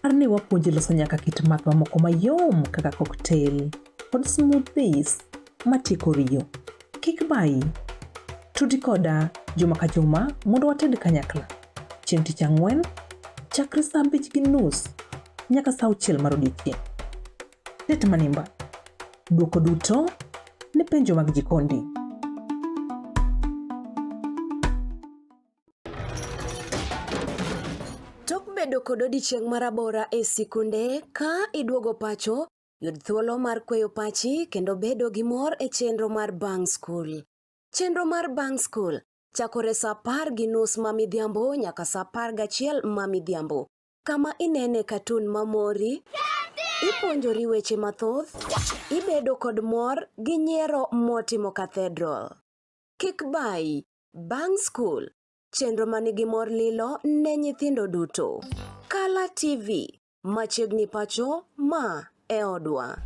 Arni wapuonji loso nyaka kit math mamoko mayom kaka cocktail kod smoothies matieko riyo. Kik bai, tudi koda juma ka juma mondo wated kanyakla. Chieng' tich ang'wen chakre saa 5:30 nyaka saa 6 mar odiochieng'. Tet manimba, duoko duto ne penjo mag jikondi. Bedo kod odiochieng' marabora e sikunde ka iduogo pacho, yud thuolo mar kweyo pachi kendo bedo gi mor e chenro mar Bang School. Chenro mar Bang School chakore saa 10:30 mamidhiambo nyaka saa 11 mamidhiambo. Kama inene katun mamori, ipuonjori weche mathoth, ibedo kod mor gi nyiero motimo cathedral. Kik bai, Bang School, chenro manigi mor lilo ne nyithindo duto. Kala TV, machiegni pacho ma e odwa.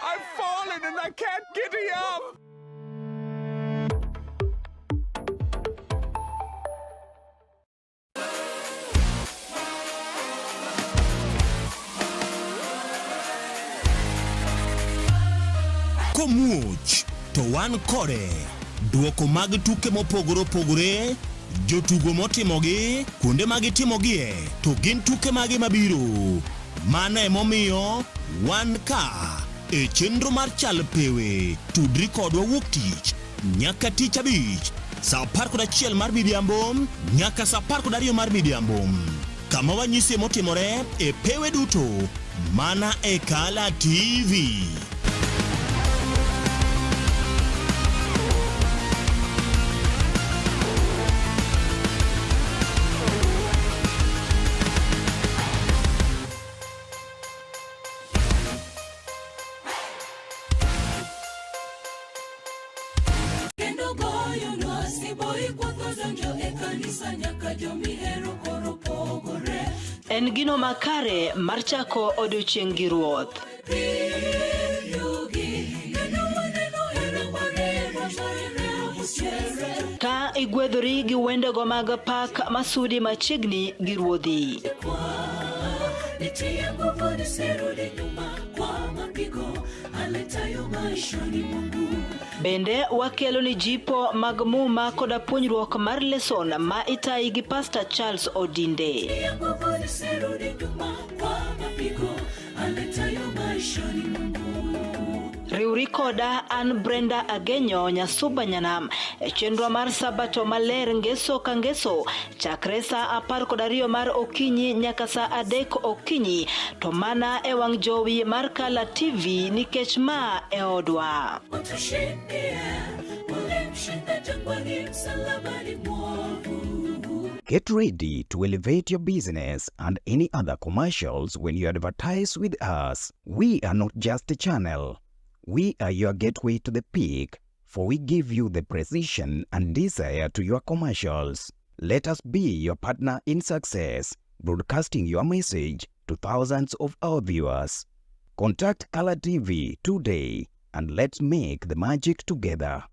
I've fallen and I can't get up. Komuoch to wan kode duoko mag tuke mopogore opogore, jotugo motimogi, kuonde magitimogie, to gin tuke mage mabiro. Mano emomiyo wan ka e chenro mar chal pewe. Tudri kodwa wuok tich nyaka tich abich saa 11 mar midhiambo nyaka saa 12 mar midhiambo, kama wanyisi motimore e pewe duto mana e Kala TV. En gino makare mar chako odiochieng' gi ruoth. Ka igwedhori gi wendego mag pak masudi machiegni gi ruodhi. Bende wakelo ni jipo mag muma koda puonjruok mar leson ma itayi gi Pastor Charles Odinde. Riuri koda an Brenda Agenyo Nyasuba Nyanam e chenro mar sabato maler ngeso ka ngeso chakre saa 12 mar okinyi nyaka saa 3 okinyi, to mana e wang' jowi mar Kala TV nikech ma e odwa. Get ready to elevate your business and any other commercials when you advertise with us. We are not just a channel. We are your gateway to the peak, for we give you the precision and desire to your commercials. Let us be your partner in success, broadcasting your message to thousands of our viewers. Contact Kala TV today and let's make the magic together.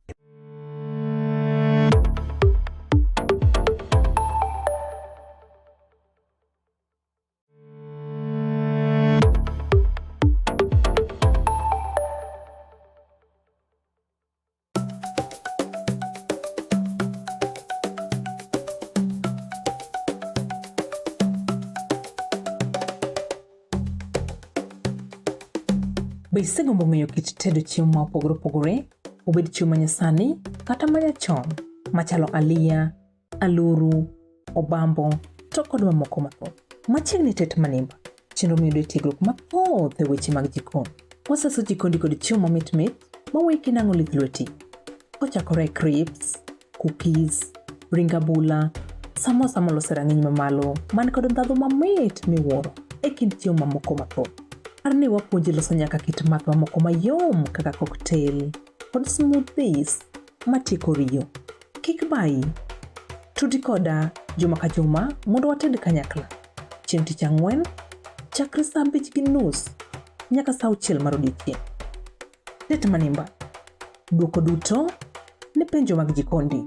Be isegombo ng'eyo kit tedo chiemo ma opogore opogore, obed chiemo manyasani kata manyachon, machalo aliya, aluru, obambo, to kod mamoko mathoth. Machiegni tet manimba, chenro miyudo tiegruok mathoth e weche mag jikon. Waseso jikondi kod chiemo mamit maweki nang'o lith lweti. Kochakore crips, cookies, ring abula, samosa molose rang'iny mamalo, man kod ndhadhu mamit miwuoro e kind chiemo mamoko mathoth. Arni wapuonji loso nyaka kit math mamoko mayom kaka cocktail kod smoothies matieko riyo. Kik bai, tudi koda juma ka juma mondo wated kanyakla. Chieng' tich ang'wen, chakre saa 5:30 nyaka saa 6 mar odiechieng'. Tet manimba, duoko duto ne penjo mag jikondi.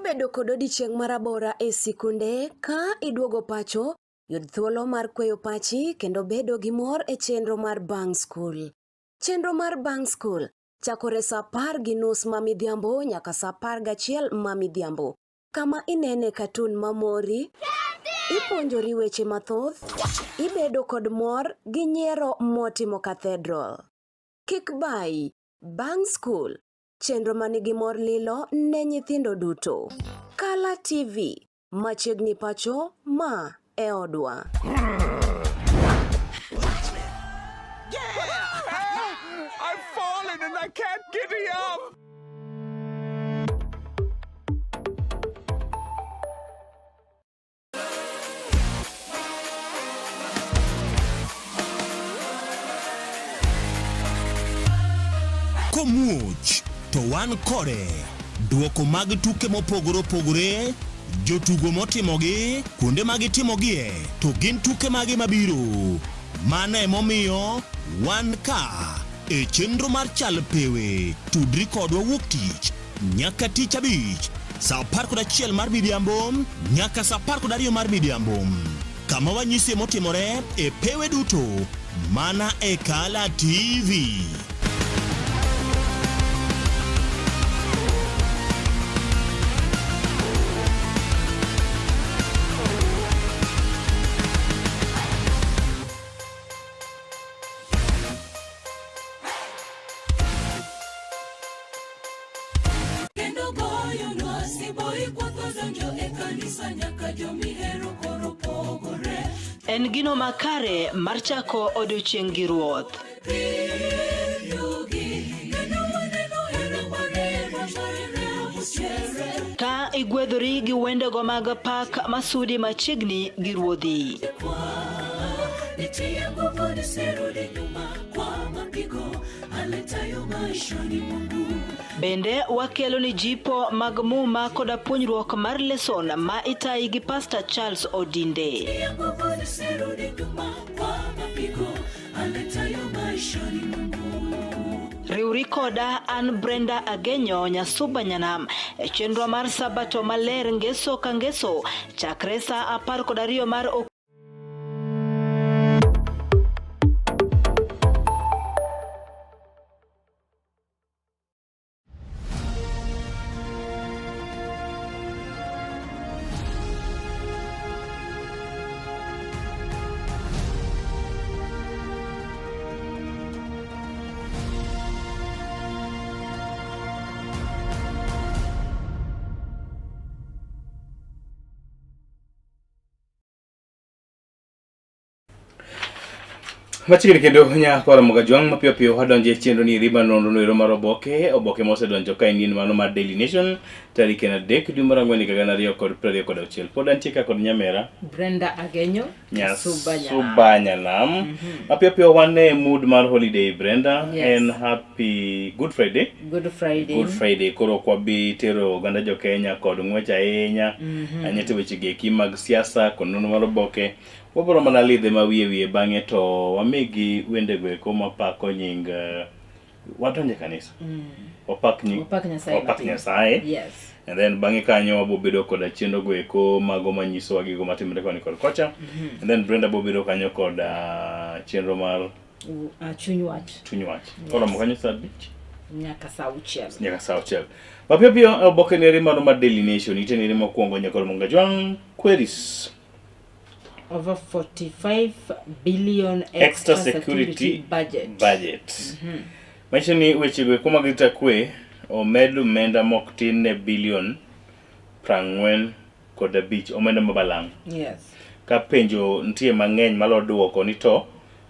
Bedo kod odiochieng' marabora e sikunde ka iduogo pacho, yud thuolo mar kweyo pachi kendo bedo gi mor e chenro mar Bang School. Chenro mar Bang School chakore saa 10:30 ma midhiambo nyaka saa 11 ma midhiambo, kama inene katun mamori, ipuonjori weche mathoth, ibedo kod mor gi nyiero motimo cathedral. Kik bai, Bang School, chenro manigi mor lilo ne nyithindo duto. Kala TV, machiegni pacho ma e odwa. I've fallen and I can't get up. komuoch to wan kode. Duoko mag tuke mopogore opogore, jotugo motimogi, kuonde magitimogie, to gin tuke magi mabiro. Mano emomiyo wan ka e chenro mar chal pewe. Tudri kodwa wuok tich nyaka tich abich saa 11 mar midhiambo nyaka saa 12 mar midhiambo. Kama wanyisi motimore e pewe duto mana e Kala TV. En gino makare mar chako odiochieng' gi ruoth. Ka igwedhori gi wendego mag pak masudi machiegni gi ruodhi. Bende wakelo ni jipo mag muma koda puonjruok mar leson ma itayi gi Pastor Charles Odinde. Riuri koda an Brenda Agenyo Nyasuba Nyanam e chenro mar Sabato maler ngeso ka ngeso chakre saa 12 mar Machiegni kendo nyakora Mogajwang' mapiyo piyo wadonje chenro ni riba nonro mar Oboke. Oboke mosedonjo ka en mano mar Daily Nation tarik 3 dwe mar 4 2026. Pod antie ka kod nyamera Brenda Agenyo Nyasuba Nyanam. Mapiyo piyo wan e mood mar holiday Brenda. And happy Good Friday. Good Friday. Koro kwa bi tero oganda jo Kenya kod ng'wech ahinya. Anyete weche geki mag siasa kod nonro mar Oboke. Wabro mana lidhe ma wiye bang'e to wamigi wende go eko mapako nying wadonje kanisa. Opak Nyasaye. Yes. And then bang'e kanyo wabobedo koda chenro go eko mago manyiso gigo matimore koni kod kocha. And then Brenda bobedo kanyo koda chenro mar chuny wach. Koro mo kanyo saa 5 nyaka saa 6. Mapiyo piyo Oboke ni mano mar Daily Nation itenere mokwongo nyakoro Mogajwang' queries. Over 45 billion extra security budget. Machini weche go kuma gita kwe omedu menda mok tin ne bilion 45 omenda mabalang'. Yes. Ka penjo ntie mang'eny malo duoko ni to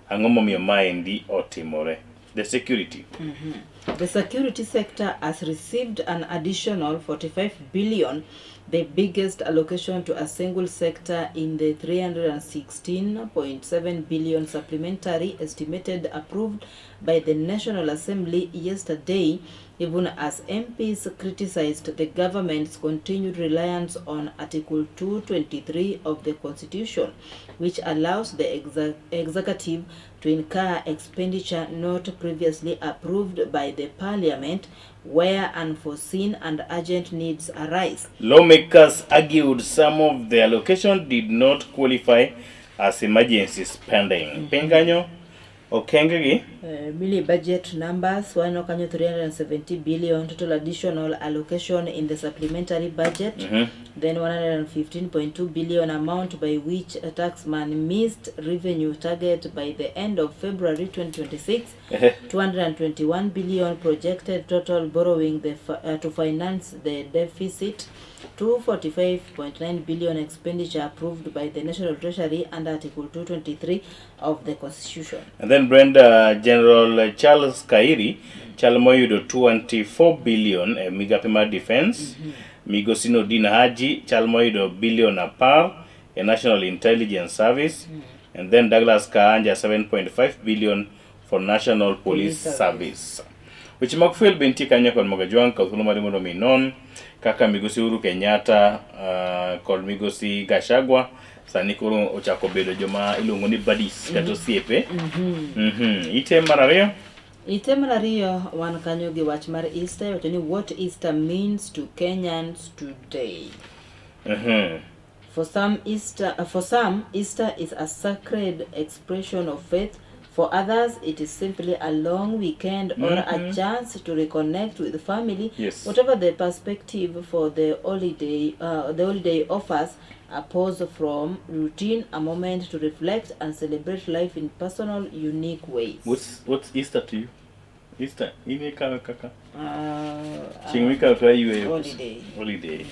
ang'o momiyo maendi otimore. The security. The security sector has received an additional 45 billion, the biggest allocation to a single sector in the 316.7 billion supplementary estimated approved by the National Assembly yesterday, even as MPs criticized the government's continued reliance on Article 223 of the Constitution, which allows the executive to incur expenditure not previously approved by the Parliament where unforeseen and urgent needs arise. Lawmakers argued some of the allocation did not qualify as emergency spending. Penganyo okengegi Mili budget numbers one okanyo 370 billion total additional allocation in the supplementary budget, then 115.2 billion amount by which a taxman missed revenue target by the end of February 2026, 221 billion projected total borrowing to finance the deficit, 245.9 billion expenditure approved by the National Treasury under Article 223 of the Constitution. And then Brenda, General Charles Kairi, Chalmoyudo 24 billion Migapema Defense, Migosino Dina Haji, Chalmoyudo billion apar, a National Intelligence Service, and then Douglas Kaanja 7.5 billion for National Police Service. Weche mag fuel bentie kanyo kod Mogajwang ka thuolo mar mondo mi non kaka migosi Uhuru Kenyatta kod migosi Gachagua sani koro ochako bedo joma iluongo ni buddies kata osiepe. Ite mar ariyo. Ite mar ariyo wan kanyo gi wach mar Easter, wacho ni what Easter means to Kenyans today. For some, Easter is a sacred expression of faith. For others, it is simply a long weekend or a chance to reconnect with family. Yes. Whatever the perspective for the holiday offers a pause from routine, a moment to reflect and celebrate life in personal, unique ways. What's Easter to you? Easter, imeka kaka. Chingwika kwa iwe Holiday. Holiday.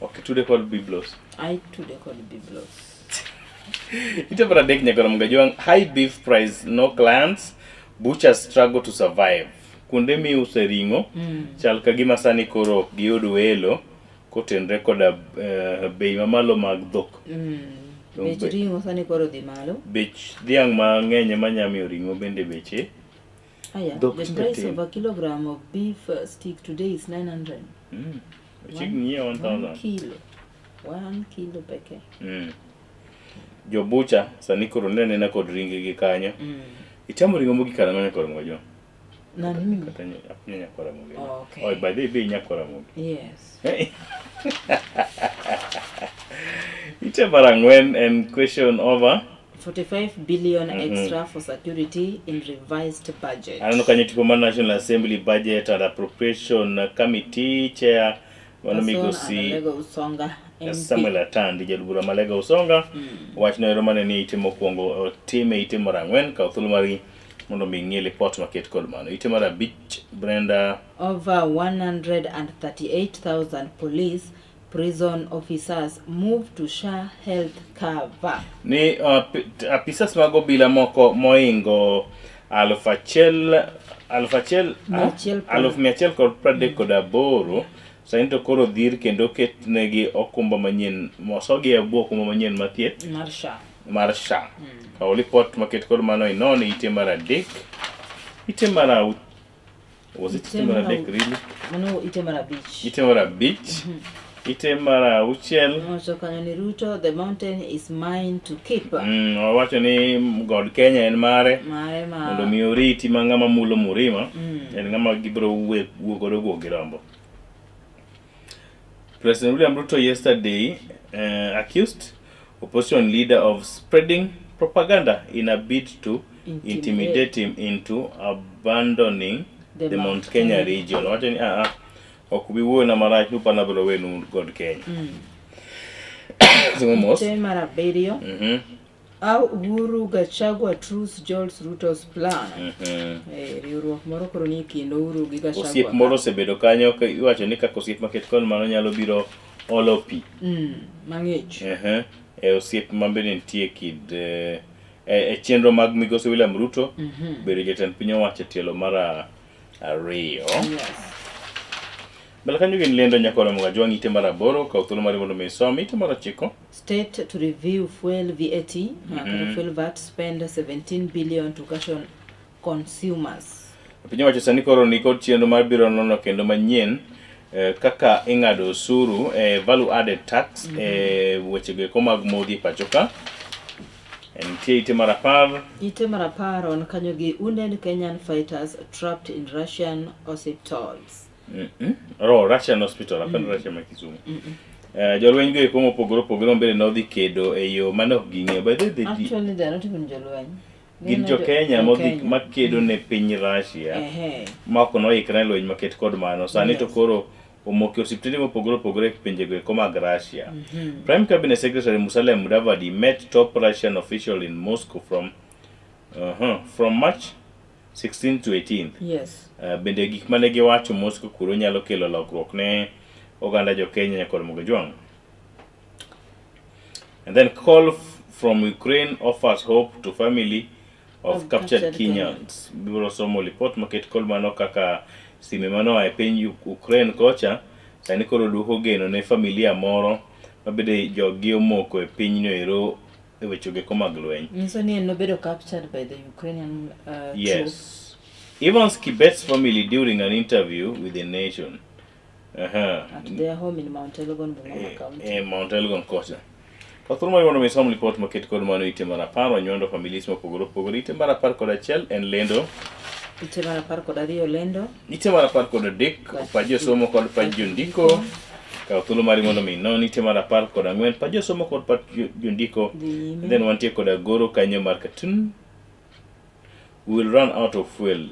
Okay, today called Biblos. I today called Biblos. Ite para dek nyakora Mogajwang, high beef price, no clients, butchers struggle to survive. Kunde mi use ringo, chal kagima sani koro giyud welo, kotenre koda bei mamalo mag dhok. Bech ringo sani koro dhi malo. Bech dhiang mang'eny manyamiyo ringo bende beche. The price of a kilogram of beef stick today is 900. Chicken here 1,000. 1 kilo. 1 kilo peke. Jo bucha sani koro nene na kod ringi gi kanyo. Ichamo ringo mogi kana ng'anya koro Mogajwang. Nani mimi? Kata nyakora mogi. Okay. Oh, by the way, nyakora mogi. Yes. Ite mar ang'wen and question over 45 billion extra for security in revised budget. Anano kanyo tipo mar National Assembly Budget and Appropriation Committee Chair migosi Usonga Samuel Atandi jalubura Malega Usonga wachno ero mane ni ite mokwongo time ite mar ang'wen ka thuolo mari mondo mi ng'e report maket kod mano. Ite mar abich Brenda, over 138,000 police prison officers move to SHA health cover. Ni apisas mag obila moko moingo 1,138 saini to koro dhir kendo ketnegi okumba manyien mosogi e bwo okumba manyien mathieth mar SHA. Ka report maket kod mano inoni ite mar adek. Ite mar was it ite mar adek really? No, ite mar abich. Ite mar abich. Ite mar auchiel. So kanyo ni Ruto, the mountain is mine to keep. Wawacho ni God Kenya en mare. Mare ma. Mondo mi oriti ma ng'ama mulo murima. En ng'ama gibro wuogodo go girambo. President William Ruto yesterday accused opposition leader of spreading propaganda in a bid to intimidate him into abandoning the Mount Kenya region. Wacho ni ok bi wuoyo na marach nupa na biro wenu God Kenya. Ite mar abiriyo. Uhuru Gachagua truce jolts Ruto's plan. Riwruok moro koro ni kendo Uhuru gi Gachagua. Osiep moro osebedo kanyo ka iwacho ni kaka osiep maket kod mano nyalo biro olo pi. Mang'ich. Osiep mabende nitie kid chenro mag migosi William Ruto bedo jatend piny owacho tielo mar ariyo. Bala kanyo gin lendo nyakora Mogajwang ite mar aboro ka thuolo mar mondo misom ite mar ochiko. State to review fuel VAT, fuel VAT spend 17 billion to caution consumers. Piny owacho sani koro ni kod chenro mar biro nono kendo manyien kaka ing'ado osuru value added tax weche go mag modhi pacho ka. Nitie ite mar apar. Ite mar apar on kanyo gi wounded Kenyan fighters trapped in Russian hospitals. Russian hospital, apend Russia ma Kisumu. Jolweny go eko mopogore opogore mbele nodhi kedo e yo mane ok ging'eyo. Actually, they are not even jolweny. Gin jo Kenya makedo ne piny Russia ma ok noikre lweny maket kod mano. Sani to koro omoki osiptende mopogore opogore e pinje go eko mag Russia. Prime Cabinet Secretary Musalia Mudavadi met top Russian official in Moscow from March 16 to 18. Yes. Bende gik mane giwacho Moscow kuro nyalo kelo lokruok ne oganda jo Kenya nyakor Mogajwang. And then call from Ukraine offers hope to family of captured Kenyans. Biro somo report maket kol mano kaka sime mano e piny Ukraine kocha sani koro duoko geno ne familia moro mabede jogi omoko e piny no ero e weche go mag lweny. Niso ni no bedo captured by the Ukrainian yes. Evans Kibet's family during an interview with The Nation. At their home in Mount Elgon, Bungoma County. Mount Elgon kocha. Pathuruma yono misom report maket kod mano ite mar apar onyondo families mopogore opogore ite mar apar kod achiel en lendo. Ite mar apar kod ariyo lendo. Ite mar apar kod adek pach josomo kod pach jondiko. Kao thuolo mari mondo mi non ite mar apar kod ang'wen pach josomo kod pach jondiko. Then wantie kod agoro kanyo mar cartoon. We will run out of fuel.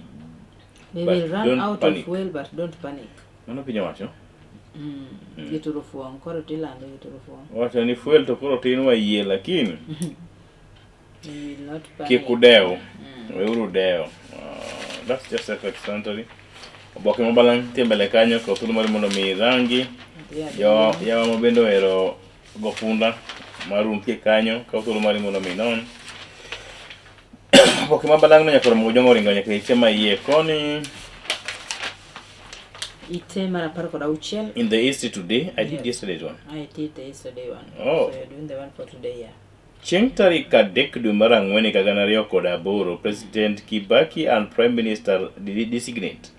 We will run out of fuel, but don't panic. Mano piny owacho. Gituro fuong, koro tilando gituro fuong. Wacho ni fuel to koro tin wayie lakini. We will not panic. Kik udew. Weuru dew. That's just self-explanatory. Oboke mabalang tie mbele kanyo kwa thuolo mari mondo mi rangi. Yawa mabende ohero gopunda marum tie kanyo kwa thuolo mari mondo mi non. Oboke mabalang no nyakoro mojongo ringo nyaka ite ma iye koni. Ite mar apar kod auchiel. In the East today, I did yesterday's one. I did the yesterday one. Oh. So you're doing the one for today, yeah. Chieng' tarik adek dwe mar ang'wen higa gana ariyo kod aboro, President Kibaki and Prime Minister designate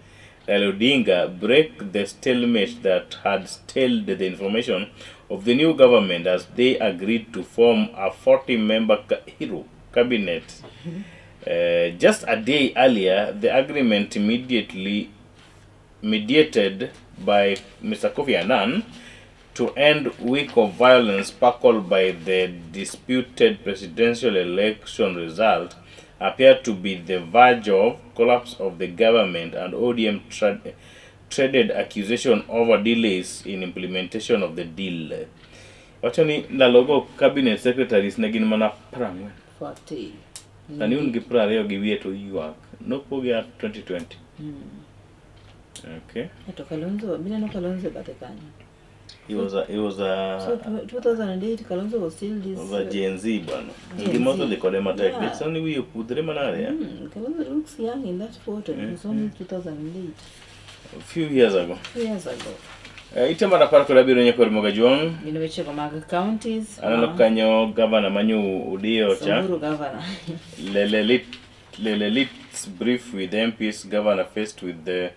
Raila Odinga break the stalemate that had stalled the information of the new government as they agreed to form a 40-member cabinet. Just a day earlier, the agreement mediated by Mr. Kofi Annan to end week of violence sparkled by the disputed presidential election result appeared to be the verge of collapse of the government, and ODM traded accusation over delays in implementation of the deal. Wachani ndalogo cabinet secretaries ne gin mana 40. Ani un gi 20 gi wiye to ywak. Nopogi at 2020. Okay. Eto Kalonzo, mina no Kalonzo bate kanyo. It was a So 2008 Kalonzo was still this. It was a Gen Z bana. Gen He must Z. have called him a tech. Yeah. It's only we pudre manare. Kalonzo looks young in that photo. It was only 2008. A few years ago. 2 years ago. Ite mar apar kod abiro nyakor Mogajuong. In weche mag counties. Aneno kanyo governor manyo Udio cha. Samburu governor. Let's brief with MPs. Governor faced with the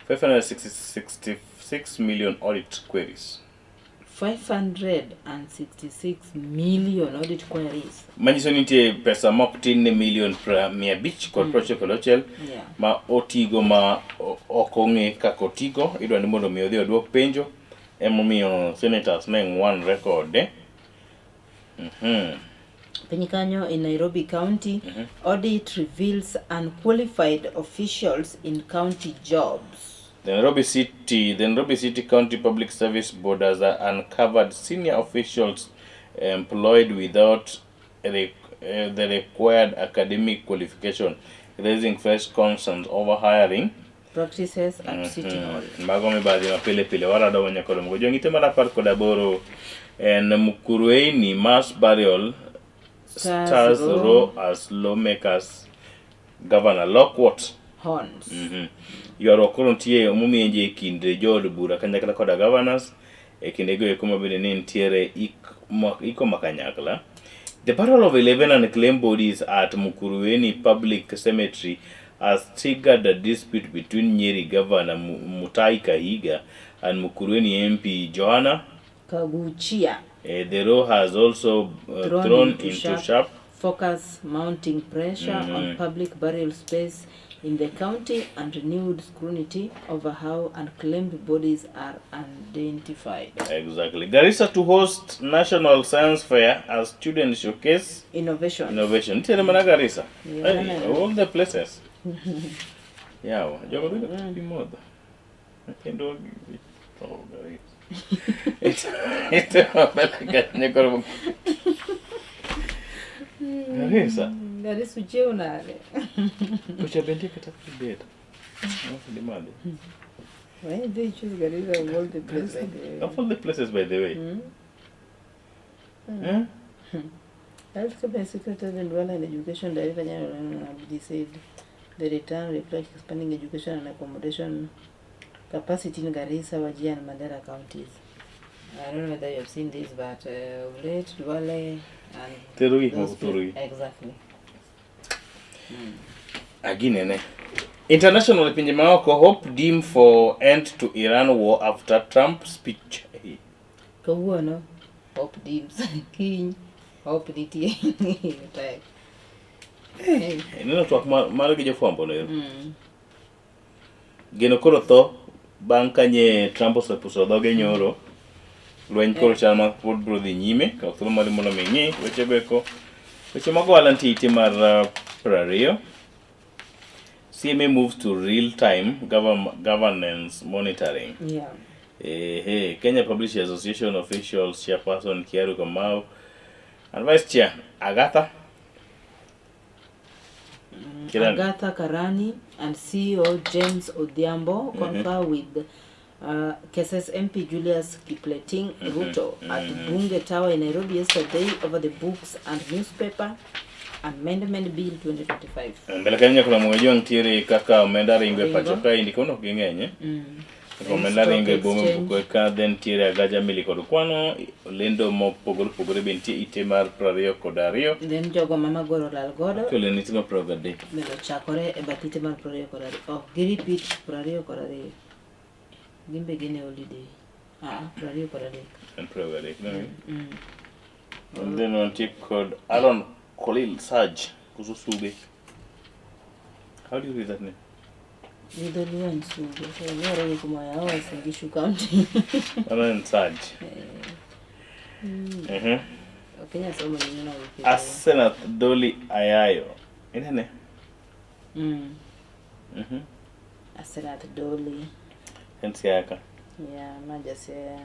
566 million audit queries. 566 million audit queries. Manyiso ni nitie pesa mok tin ne million 500 kod 96 ma otigo ma ok ong'e kaka otigo. Idwa ni mondo mi odhi oduok penjo, emomiyo senators ne ng'wan record. Piny kanyo in Nairobi County, audit reveals unqualified officials in county jobs. The Nairobi City County Public Service Board has uncovered senior officials employed without the required academic qualification, raising fresh concerns over hiring practices at City Hall. Mago mibadhi mapile warado wanyakoro Mogajuong. Ite mar apar kod aboro en Mukurweini mass burial stars row as lawmakers. Governor Lockwood Horns. Yoro koro nitie momienje e kind jood bura kanyakla koda governors e kindego eko mabende ni nitiere iko makanyakla. The battle of 11 unclaimed bodies at Mukurweini Public Cemetery has triggered a dispute between Nyeri Governor Mutahi Kahiga and Mukurweini MP Johanna Kaguchia. The row has also thrown into sharp focus, mounting pressure on public burial space in the county and renewed scrutiny over how unclaimed bodies are identified. Exactly. Garissa to host National Science Fair as students showcase innovation. Tell them Garissa. Yeah. Hey, all the places. Yeah, you're going to be more. I can do it. It's Garissa. Garissa ucheunare. Kucha bende kata kibet. No, mad. Why did they choose Garissa of all the places? Of all the places, by the way. Health Cabinet Secretary and Dwell and Education Director General Abdi said the return reflects expanding education and accommodation capacity in Garissa, Wajir and Mandera counties. I don't know whether you have seen this, but late Dwale and Terui. exactly. Agine ne. International pinje maoko hope dim for end to Iran war after Trump speech. Kawuono hope dims kiny hope nitie tek. Neno twak mar gi jofwambo no. Geno koro tho bang' kanye Trump osepuso dhoge nyoro. Lweny koro chal ma pod bro dhi nyime ka thuolo mar mondo mi ng'i weche beko. Weche mag ohala nitie ite mar 20. CMA moves to real-time governance monitoring. Yeah. Kenya Publishers Association officials chairperson Kiaru Kamau and vice chair Agatha Karani and CEO James Odhiambo confer with Cases MP Julius Kipleting Ruto at Bunge Tower in Nairobi yesterday over the Books and Newspaper Amendment Bill 2025. Mbele Kenya kuna mwejo ntiere kaka omenda ringo pacho ka indi kono kingenye. Omenda ringo bombe buko ka den tiere agaja mili kod kwano lendo mopogore bentie ite mar 20 kod 2. Then jogo mama goro lal godo. Kole nitimo prograde. Melo chakore e batite mar 20 kod 2. Oh, gi repeat 20 kod 2. Gimbe gine holiday. 20 kod 3. And prograde, no? And then on tip called Aaron Khalil Saj Sulwe. How do you read that name? Little one Sulwe. So where are you from? I was in Gishu County. Aaron Saj. Kenya somo ni nina wiki. Asenat Doli Ayayo. Inene? Asenat Doli. Hensiaka. Yeah, majase.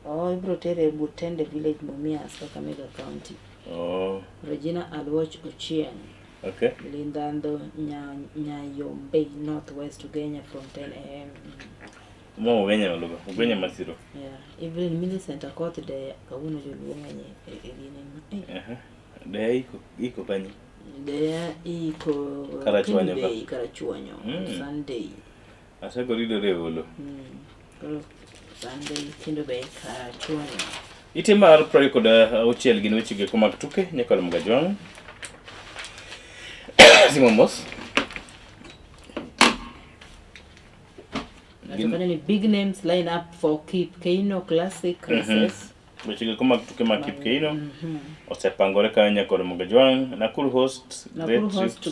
Oh, ibro tere Butende village Mumias, Kakamega County. Oh. Regina Alwach Ochieng. Okay. Lindando Nyayombe, Northwest Ugenya from 10 a.m. Mo Ugenya maluga. Ugenya masiro. Yeah. Evelyn Millicent Akoth de Kawuno Joluonganye egine. De iko panyi. De iko Karachuanyo. Sunday. Asa korido revolo. Sunday kendo be Karachuanyo. Ite mar 20 kod 6 gin weche ge komak tuke nyakol Mgajwang. Simomos. Any big names line up for Keep Keino Classic races. Weche ge komak tuke ma Keep Keino. Osepangore ka nyakol Mgajwang. Nakuru host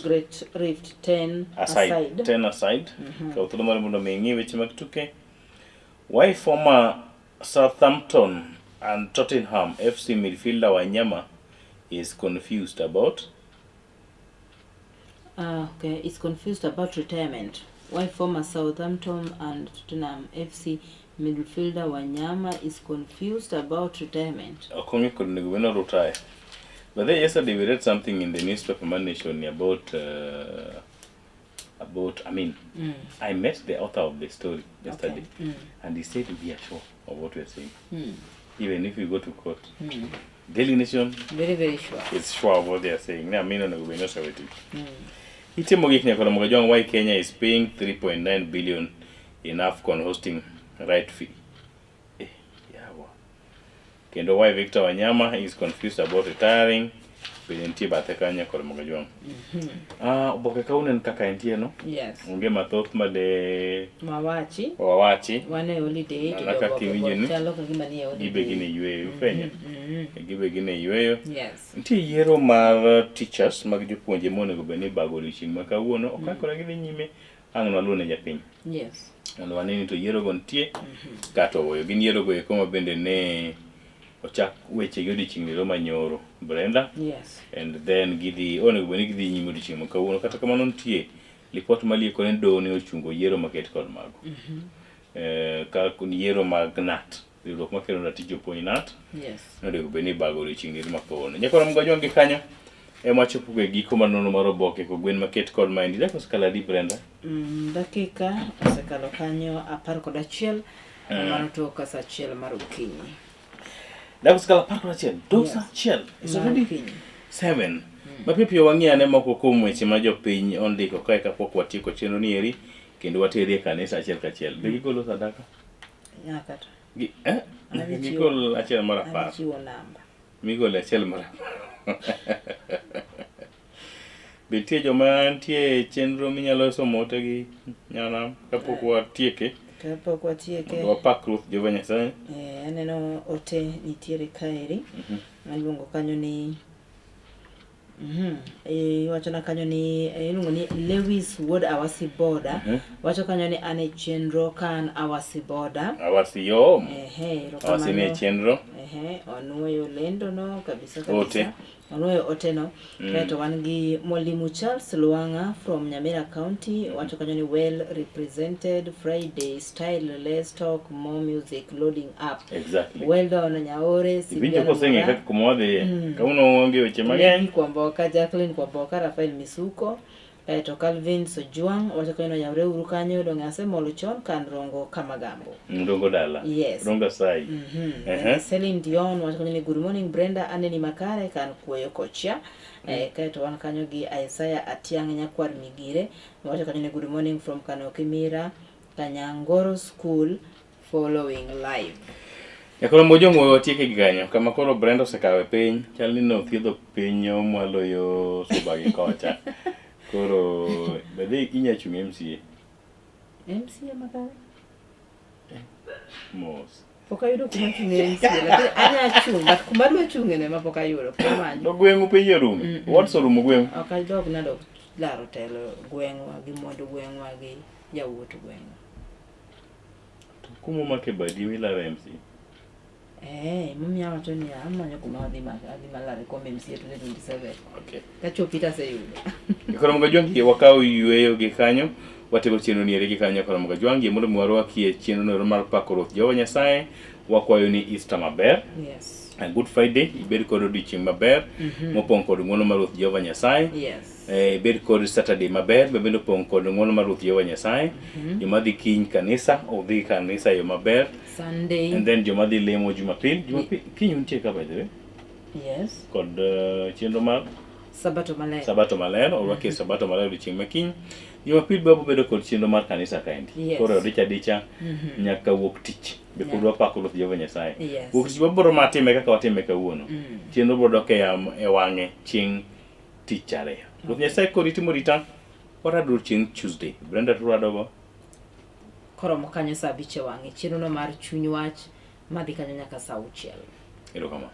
Great Rift 10 aside. 10 aside. Ka uthuolo mar mondo mengi weche mag tuke. Why former Southampton and Tottenham FC midfielder Wanyama is confused about? Okay, is confused about retirement. Why former Southampton and Tottenham FC midfielder Wanyama is confused about retirement. Okongi could not retire. But then yesterday we read something in the newspaper Nation about I met the author of the story yesterday, and he said we are sure of what we are saying. Even if we go to court. Daily Nation, very, very sure. It's sure of what they are saying. Now, I mean, we not sure with it. Ite Mogik Nyakolo Mgajwang, why Kenya is paying 3.9 billion in AFCON hosting right fee. Kendo why Victor Wanyama is confused about retiring. Penentie Batheka Nyakolo Mgajwang. Oboke kaunen kaka entie no? Yes. Unge mathoth made Wawachi. Wane holiday to Naka kiwinjo chalo kagima ni holiday. Gibe gine yweyo fenya. Gibe gine yweyo. Yes. Nitie yiero mar teachers mag jopuonje monego bed ni bago odiochieng' ma kawuono okakore gidhi nyime ang' nwaluone japiny. Yes. Mondo waneni to yiero go nitie kata oweyo gin yiero go eko ma bende ne ochak weche gi odiochieng' lero manyoro Brenda. Yes. And then gidhi onego bed ni gidhi nyime odiochieng' ma kawuono kata kamano nitie lipot malieko ne doho ne ochungo yiero maket kod mago. Ka yiero mag NAT riwruok makelo ratich jopuonj NAT. Yes. Onego bed ni bago odiochieng' lero ma kawuono. Nyakoro Mgajwang gi kanyo ema chopo e giko mar nonro mar Oboke ko gwen maket kod maendi. Dakika osekalo adi Brenda? Dakika osekalo kanyo 11 mano tok saa 1 mar okinyi. Dakika osekalo 11 tok saa 1. It's already 7. Mapiyo wang'iane moko kuom weche ma jopiny ondiko kae kapok watieko chenro ni eri kendo waterie kanisa achiel kachiel. Be gigolo sadaka? Nyakata. Gigol achiel mar 10. Chiwo namba. Migol achiel mar Betie joma nitie chenro minyalo somo tegi nyana kapok watieke. Kapok watieke. Mondo wapak Ruoth Jehova Nyasaye. Aneno ote nitiere kaeri. Aluongo kanyo ni wachona kanyo ni iluongo ni Lewis Wood Awasi Boda. Wacho kanyo ni ane chenro kan Awasi Boda. Awasi yom. Awasi ne chenro. Onuoyo lendo no kabisa. Onuoyo ote no. Kaeto wan gi Mwalimu Charles Luanga from Nyamira County. Wacho kanyo ni well represented Friday style, let's talk more music loading up. Exactly. Well done Nyaore. Ibinjo kosengi kaka kumodhi. Kauno onge weche mang'eny. Kwamboka Jacqueline Kwamboka, Rafael Misuko, to Calvin Sojuang, wacho kanyo yaure uru kanyo dong ase molo chon kan rongo Kamagambo. Rongo dala. Yes. Rongo sai. Celine Dion, wacho kanyo ni good morning Brenda, aneni makare kan kuoyo kocha. Kaeto wan kanyo gi Isaiah Atiang Nyakwar Migire, wacho kanyo ni good morning from Kanoki Mira, Kanyangoro School, following live. Yakoro mojongo watieke giganyo kama koro Brenda osekawe piny chal ni no thiedho piny mwalo yo subagi kocha. Koro bede inya chung MCA. MCA makare? Mos. Poka yudo kuma chung MCA lakini anya chung but kuma dwa chung ene ma poka yudo kumanyo. Do gwengu piny room. What's room gwengu? Okay dog na dog laro telo gwengwa gi mondo gwengwa gi jawuoto gwengwa. Kumo make badi milaro MCA. Mimi ya watu ni amanyo kuma malare kombe MCA 2027. Okay. Kacho Peter sayudo. Koro mga jwangi wakao yueyo gi kanyo, watego chenro niere gi kanyo koro mga jwangi mondo mwarwakie chenro no mar pako Ruoth Jehova Nyasaye, wakwayo ni Easter maber. Yes. And Good Friday, ibed kod odiochieng' maber, mopong' kod ng'wono mar Ruoth Jehova Nyasaye. Yes. Ibed kod Saturday maber, bende opong' kod ng'wono mar Ruoth Jehova Nyasaye. Joma dhi kiny kanisa, odhi kanisa yo maber. Sunday. And then joma dhi lemo Jumapil. Kiny untie ka by the way. Yes. Kod chenro mar Sabato maler. Sabato maler, orwake Sabato maler odiochieng' makiny. Jumapil babo bedo kod chenro mar kanisa kaendi. Yes. Koro dicha nyaka wuok tich. Be kod wapako Ruoth Jehova Nyasaye. Yes. Wuok tich wabro matime kaka watime kawuono. Chenro bro dok e wang'e chieng' tich ariyo. Ruoth Nyasaye koriti morita. Warado chieng' Tuesday. Brenda turado Koro mokanyo saa 5 wang'e. Chenro no mar chuny wach madhi kanyo nyaka saa 6. Erokamano.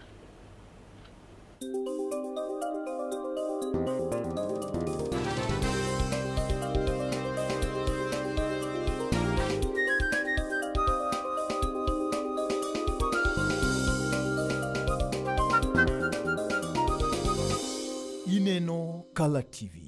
Ineno Kala TV.